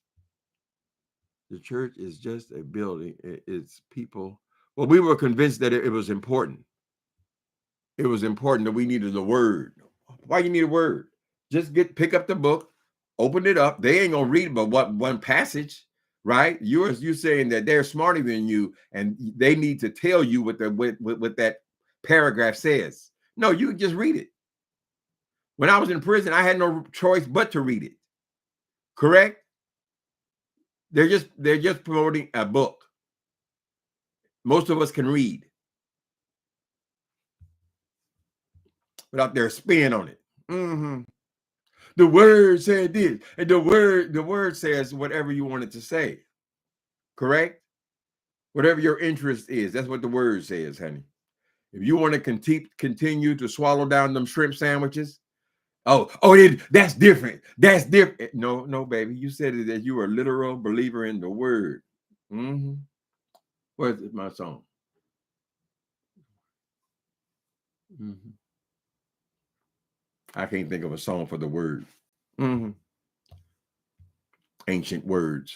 The church is just a building. It's people. Well, we were convinced that it was important. It was important that we needed the word. Why you need a word? Just pick up the book, open it up. They ain't gonna read but what one passage, right? You're saying that they're smarter than you, and they need to tell you what that paragraph says. No, you just read it. When I was in prison, I had no choice but to read it. Correct? They're just promoting a book. Most of us can read without their spin on it. Mm-hmm. The word said this, and the word says whatever you want it to say. Correct? Whatever your interest is, that's what the word says, honey. If you want to continue to swallow down them shrimp sandwiches, that's different. That's different. No, baby. You said it that you are a literal believer in the word. Mm-hmm. Where's my song? Mm-hmm. I can't think of a song for the word. Mm-hmm. Ancient words.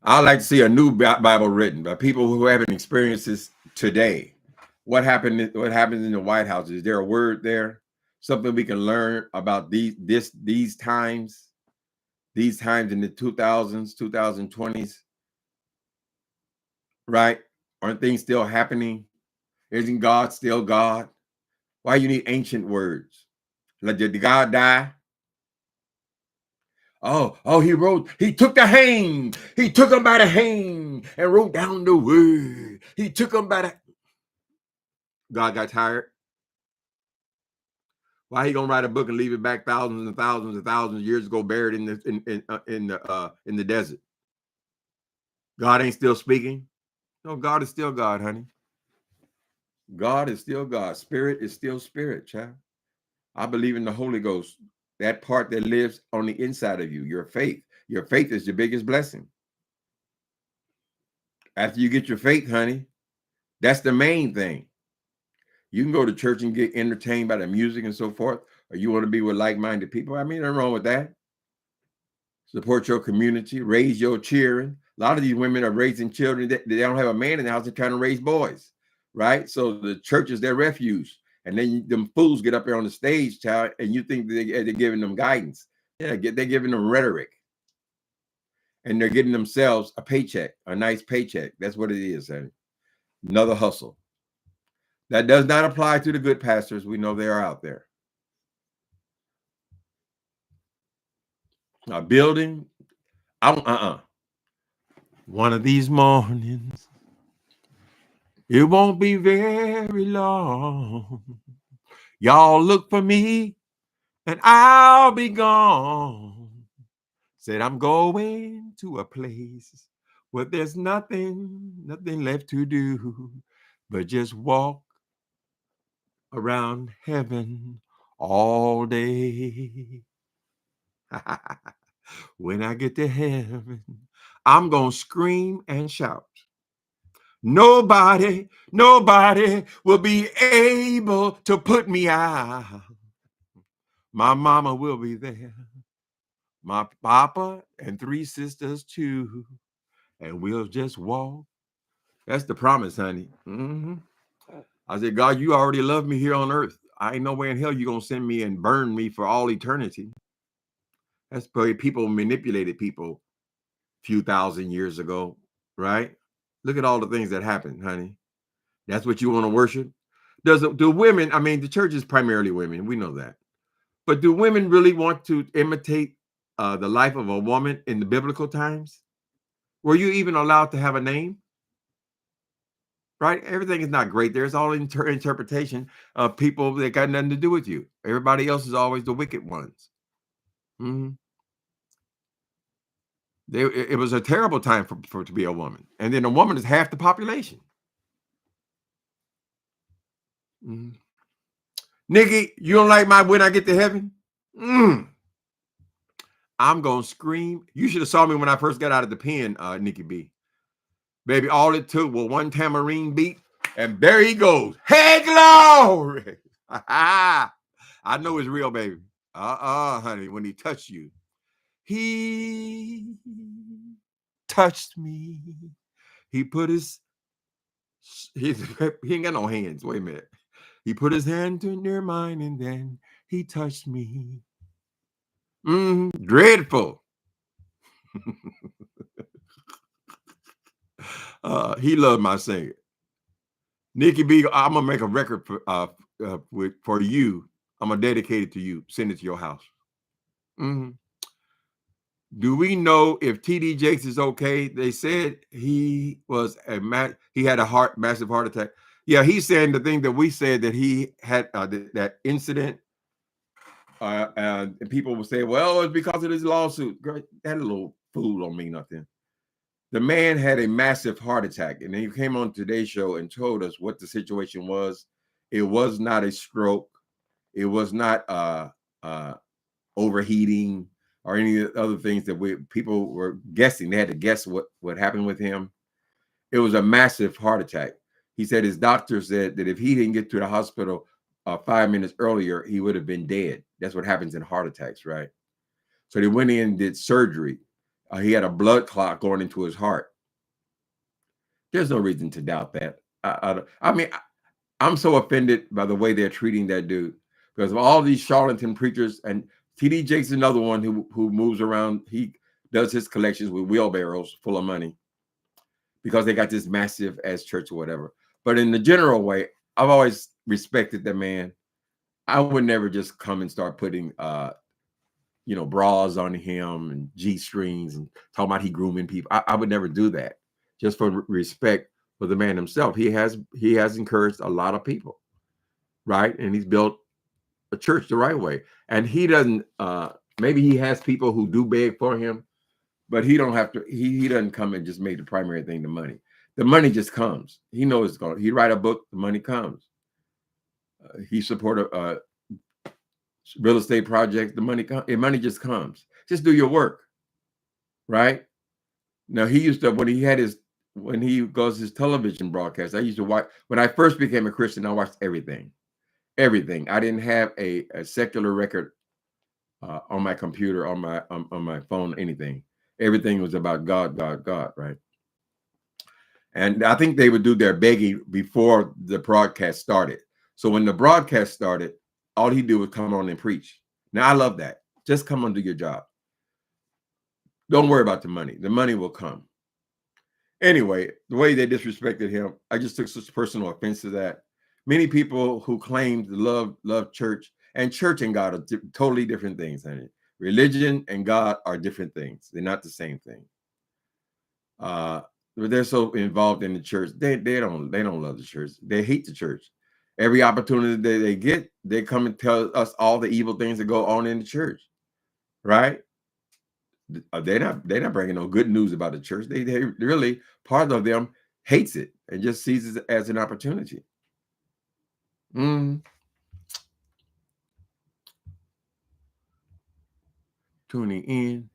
I'd like to see a new Bible written by people who haven't experienced this today. What happens in the White House? Is there a word there? Something we can learn about these times in the 2000s, 2020s, right? Aren't things still happening? Isn't God still God? Why you need ancient words? Like, did God die? Oh, he took the hang. He took him by the hang and wrote down the word. He took him by the... God got tired. Why he gonna write a book and leave it back thousands and thousands and thousands of years ago, buried in the desert? God ain't still speaking. No, God is still God, honey. God is still God. Spirit is still spirit, child. I believe in the Holy Ghost, that part that lives on the inside of you, your faith. Your faith is your biggest blessing. After you get your faith, honey, that's the main thing. You can go to church and get entertained by the music and so forth, or you want to be with like-minded people. I mean, nothing wrong with that. Support your community, raise your children. A lot of these women are raising children that they don't have a man in the house. They're trying to raise boys, right? So the church is their refuge. And then them fools get up there on the stage, child, and you think they're giving them guidance. Yeah, they're giving them rhetoric. And they're getting themselves a paycheck, a nice paycheck. That's what it is, honey. Another hustle. That does not apply to the good pastors. We know they are out there. A building. One of these mornings, it won't be very long. Y'all look for me and I'll be gone. Said I'm going to a place where there's nothing left to do but just walk around heaven all day. When I get to heaven, I'm going to scream and shout. Nobody will be able to put me out. My mama will be there. My papa and 3 sisters too. And we'll just walk. That's the promise, honey. Mm-hmm. I said, God, you already love me here on earth. I ain't no way in hell you're going to send me and burn me for all eternity. That's probably people manipulated people a few thousand years ago, right? Look at all the things that happened, honey. That's what you want to worship? Do women, I mean, the church is primarily women. We know that. But do women really want to imitate the life of a woman in the biblical times? Were you even allowed to have a name? Right? Everything is not great. There's all interpretation of people that got nothing to do with you. Everybody else is always the wicked ones. Mm-hmm. It was a terrible time for to be a woman. And then a woman is half the population. Mm. Nikki, you don't like my When I Get to Heaven? I'm going to scream. You should have saw me when I first got out of the pen, Nikki B. Baby, all it took was one tambourine beat, and there he goes. Hey, glory! I know it's real, baby. Honey, when he touched you. He touched me. He put he ain't got no hands. Wait a minute. He put his hand near mine, and then he touched me. Dreadful. He loved my singing. Nikki B, I'm gonna make a record for you. I'm gonna dedicate it to you. Send it to your house. Do we know if TD Jakes is okay? They said he was he had a massive heart attack. Yeah, he's saying the thing that we said, that he had that incident. And people will say, well, it's because of this lawsuit. Girl, that little fool don't mean nothing. The man had a massive heart attack, and then he came on today's show and told us what the situation was. It was not a stroke. It was not overheating or any other things that people were guessing. They had to guess what happened with him. It was a massive heart attack. He said his doctor said that if he didn't get to the hospital 5 minutes earlier, he would have been dead. That's what happens in heart attacks, right? So they went in and did surgery. He had a blood clot going into his heart. There's no reason to doubt that. I mean, I'm so offended by the way they're treating that dude, because of all these charlatan preachers. And TD Jakes is another one who moves around. He does his collections with wheelbarrows full of money because they got this massive ass church or whatever. But in the general way, I've always respected that man. I would never just come and start putting bras on him and G-strings and talking about he grooming people. I would never do that, just for respect for the man himself. He has encouraged a lot of people, right? And he's built a church the right way. And he doesn't, maybe he has people who do beg for him, but he don't have to, he doesn't come and just make the primary thing the money. The money just comes. He knows it's going. He write a book, the money comes. He support a real estate project, the money just comes. Just do your work, right? Now he used to, when he goes his television broadcast, I used to watch. When I first became a Christian, I watched everything. I didn't have a secular record on my computer, on my phone, anything. Everything was about God, right? And I think they would do their begging before the broadcast started. So when the broadcast started, all he did was come on and preach. Now, I love that. Just come on, do your job. Don't worry about the money. The money will come. Anyway, the way they disrespected him, I just took such personal offense to that. Many people who claim to love church, and church and God are totally different things, honey. Religion and God are different things. They're not the same thing. They're so involved in the church. They don't love the church. They hate the church. Every opportunity they get, they come and tell us all the evil things that go on in the church, right? They're not bringing no good news about the church. They really, part of them hates it and just sees it as an opportunity. Tuning in.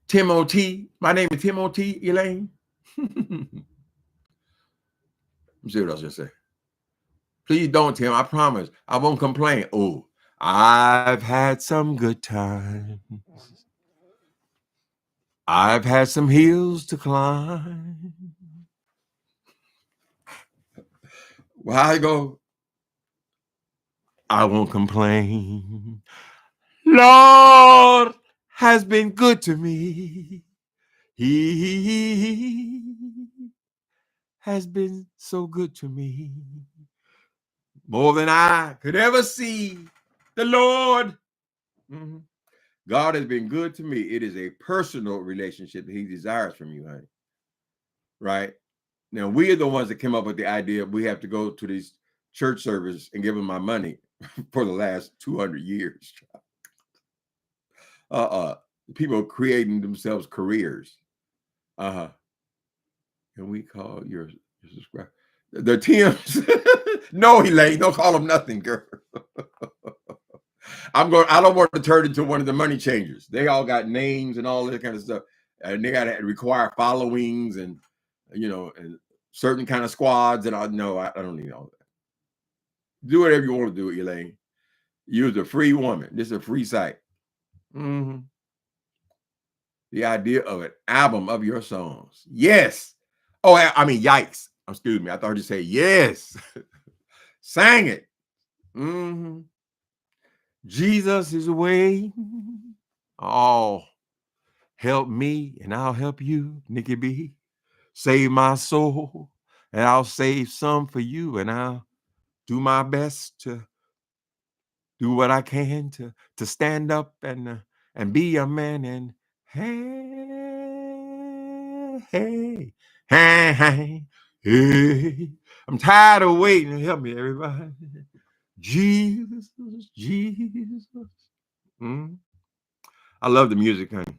Timothy. My name is Timothy, Elaine. Let me see what else I say. Please don't, Tim. I promise. I won't complain. Oh, I've had some good times. I've had some hills to climb. Well, I go, I won't complain. Lord has been good to me. He has been so good to me. More than I could ever see. The Lord. God has been good to me. It is a personal relationship that he desires from you, honey. Right? Now, we are the ones that came up with the idea we have to go to these church services and give them my money for the last 200 years. People creating themselves careers. Can we call your subscriber? The Tims. No, Elaine, don't call them nothing, girl. I don't want to turn into one of the money changers. They all got names and all that kind of stuff. And they got to require followings and, and certain kind of squads. And I don't need all that. Do whatever you want to do, Elaine. You're a free woman. This is a free site. Mm-hmm. The idea of an album of your songs. Yes. Oh, I mean, yikes. Excuse me. I thought you say yes. Sang it. Mm-hmm. Jesus is the way. Oh, help me and I'll help you, Nikki B. Save my soul and I'll save some for you, and I'll do my best to do what I can to stand up and be a man. And hey, I'm tired of waiting. Help me, everybody. Jesus. I love the music, honey.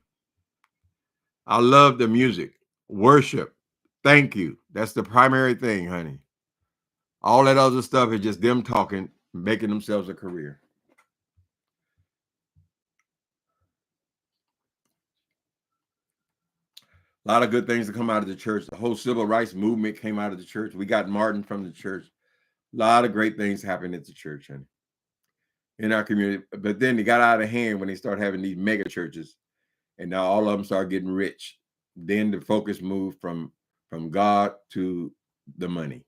I love the music. Worship. Thank you. That's the primary thing, honey. All that other stuff is just them talking, making themselves a career. A lot of good things to come out of the church. The whole civil rights movement came out of the church. We got Martin from the church. A lot of great things happened at the church, honey, in our community. But then they got out of hand when they started having these mega churches, and now all of them started getting rich. Then the focus moved from God to the money.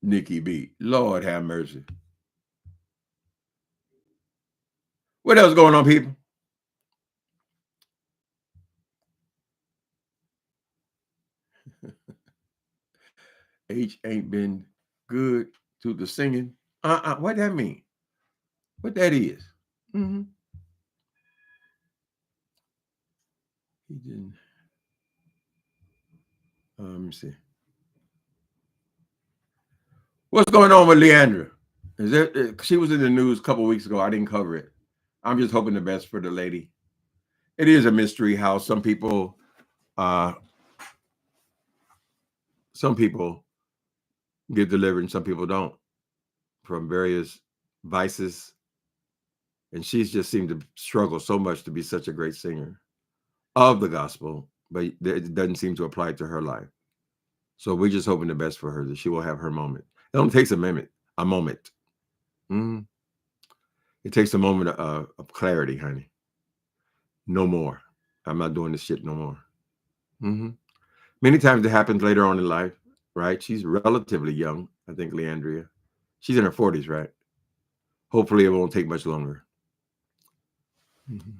Nikki B. Lord have mercy. What else going on, people? H ain't been good to the singing. What that mean? What that is? Mm-hmm. He didn't. Let me see. What's going on with Leandra? She was in the news a couple of weeks ago. I didn't cover it. I'm just hoping the best for the lady. It is a mystery how some people get delivered and some people don't, from various vices. And she's just seemed to struggle so much to be such a great singer of the gospel, but it doesn't seem to apply to her life. So we're just hoping the best for her, that she will have her moment. It only takes a moment. Mm-hmm. It takes a moment of clarity, honey. No more. I'm not doing this shit no more. Mm-hmm. Many times it happens later on in life, right? She's relatively young, I think, Leandria. She's in her 40s, right? Hopefully it won't take much longer. Mm-hmm.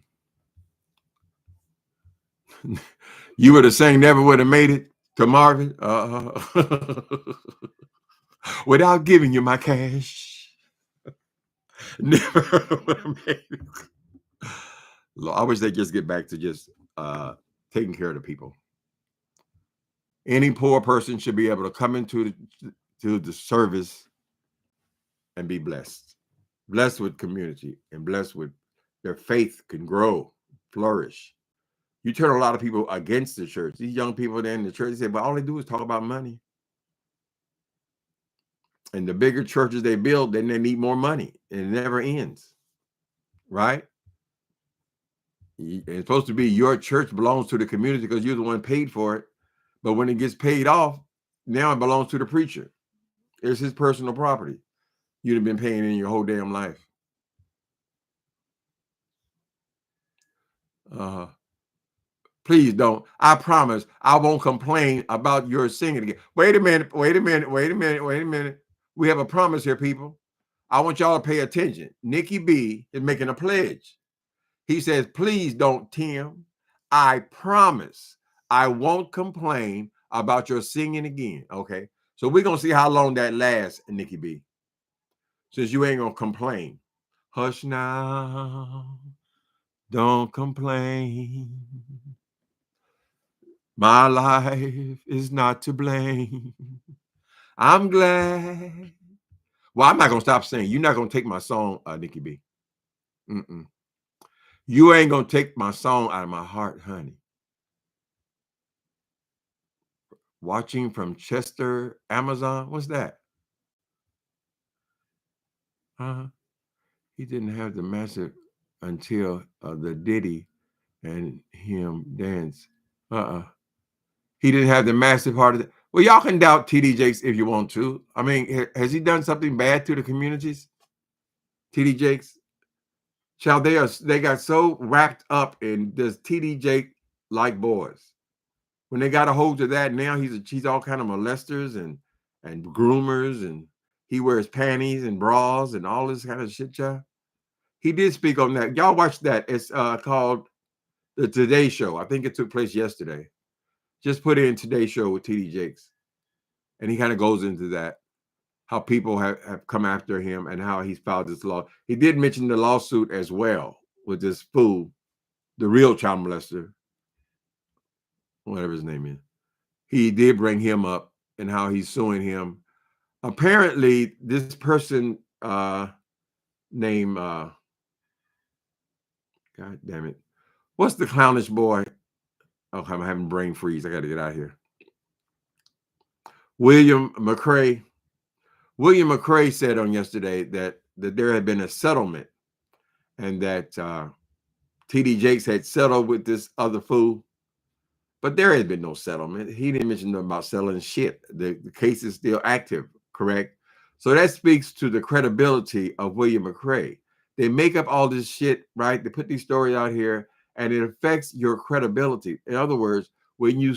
You would have sang Never Would Have Made It to Marvin without giving you my cash. Never would have made it. I wish they just get back to just taking care of the people. Any poor person should be able to come into the service and be blessed with community, and blessed with their faith can grow, flourish. You turn a lot of people against the church. These young people there in the church, they say, but all they do is talk about money. And the bigger churches they build, then they need more money, and it never ends, right? It's supposed to be your church belongs to the community because you're the one paid for it. But when it gets paid off, now it belongs to the preacher. It's his personal property. You'd have been paying in your whole damn life. Please don't. I promise I won't complain about your singing again. Wait a minute. We have a promise here, people. I want y'all to pay attention. Nikki B is making a pledge. He says, please don't, Tim. I promise I won't complain about your singing again. Okay. So we're going to see how long that lasts, Nikki B. Since you ain't going to complain. Hush now. Don't complain. My life is not to blame. I'm glad. Well, I'm not going to stop singing. You're not going to take my song, Nikki B. Mm-mm. You ain't going to take my song out of my heart, honey. Watching from Chester, Amazon. What's that? He didn't have the massive until the Diddy and him dance. He didn't have the massive heart of it. Well, y'all can doubt TD Jakes if you want to. I mean, has he done something bad to the communities? TD Jakes? Child, they got so wrapped up in does TD Jake like boys? When they got a hold of that, now he's all kind of molesters and groomers, and he wears panties and bras and all this kind of shit, child. He did speak on that. Y'all watch that. It's called the Today Show. I think it took place yesterday. Just put in Today Show with TD Jakes. And he kind of goes into that, how people have come after him and how he's filed this law. He did mention the lawsuit as well with this fool, the real child molester, whatever his name is. He did bring him up and how he's suing him. Apparently, this person named, God damn it, what's the clownish boy? Oh, I'm having brain freeze. I got to get out of here. William McCrae said on yesterday that there had been a settlement and that TD Jakes had settled with this other fool, but there had been no settlement. He didn't mention about selling shit. The case is still active, correct? So that speaks to the credibility of William McCrae. They make up all this shit, right? They put these stories out here, and it affects your credibility. In other words, when you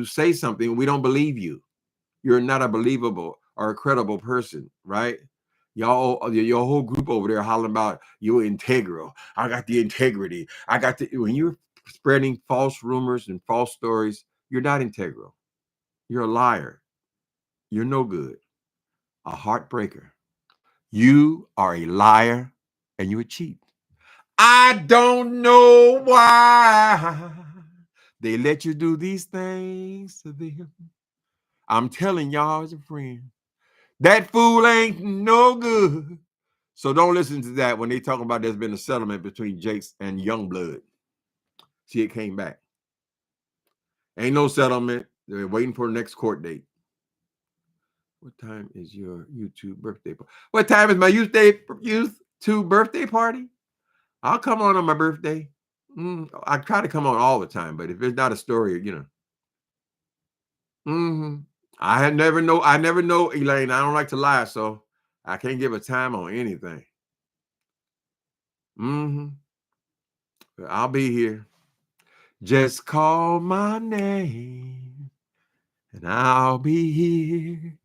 say something, we don't believe you. You're not a believable or a credible person, right? Y'all, your whole group over there hollering about you're integral. I got the integrity. When you're spreading false rumors and false stories, you're not integral. You're a liar. You're no good. A heartbreaker. You are a liar and you're a cheat. I don't know why they let you do these things to them. I'm telling y'all as a friend. That fool ain't no good. So don't listen to that when they talk about there's been a settlement between Jakes and Youngblood. See, it came back. Ain't no settlement. They're waiting for the next court date. What time is your YouTube birthday party? What time is my YouTube birthday party? I'll come on my birthday. I try to come on all the time, but if it's not a story, you know. I never know, Elaine. I don't like to lie, so I can't give a time on anything. I'll be here. Just call my name and I'll be here.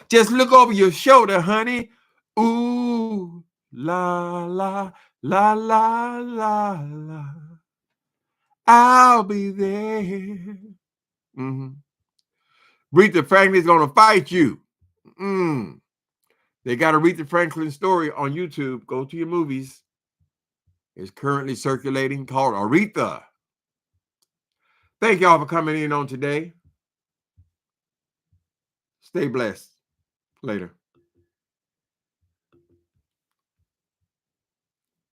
Just look over your shoulder, honey. Ooh, la, la, la, la, la, la. I'll be there. Aretha Franklin's going to fight you. They got Aretha Franklin story on YouTube. Go to your movies. It's currently circulating called Aretha. Thank y'all for coming in on today. Stay blessed. Later.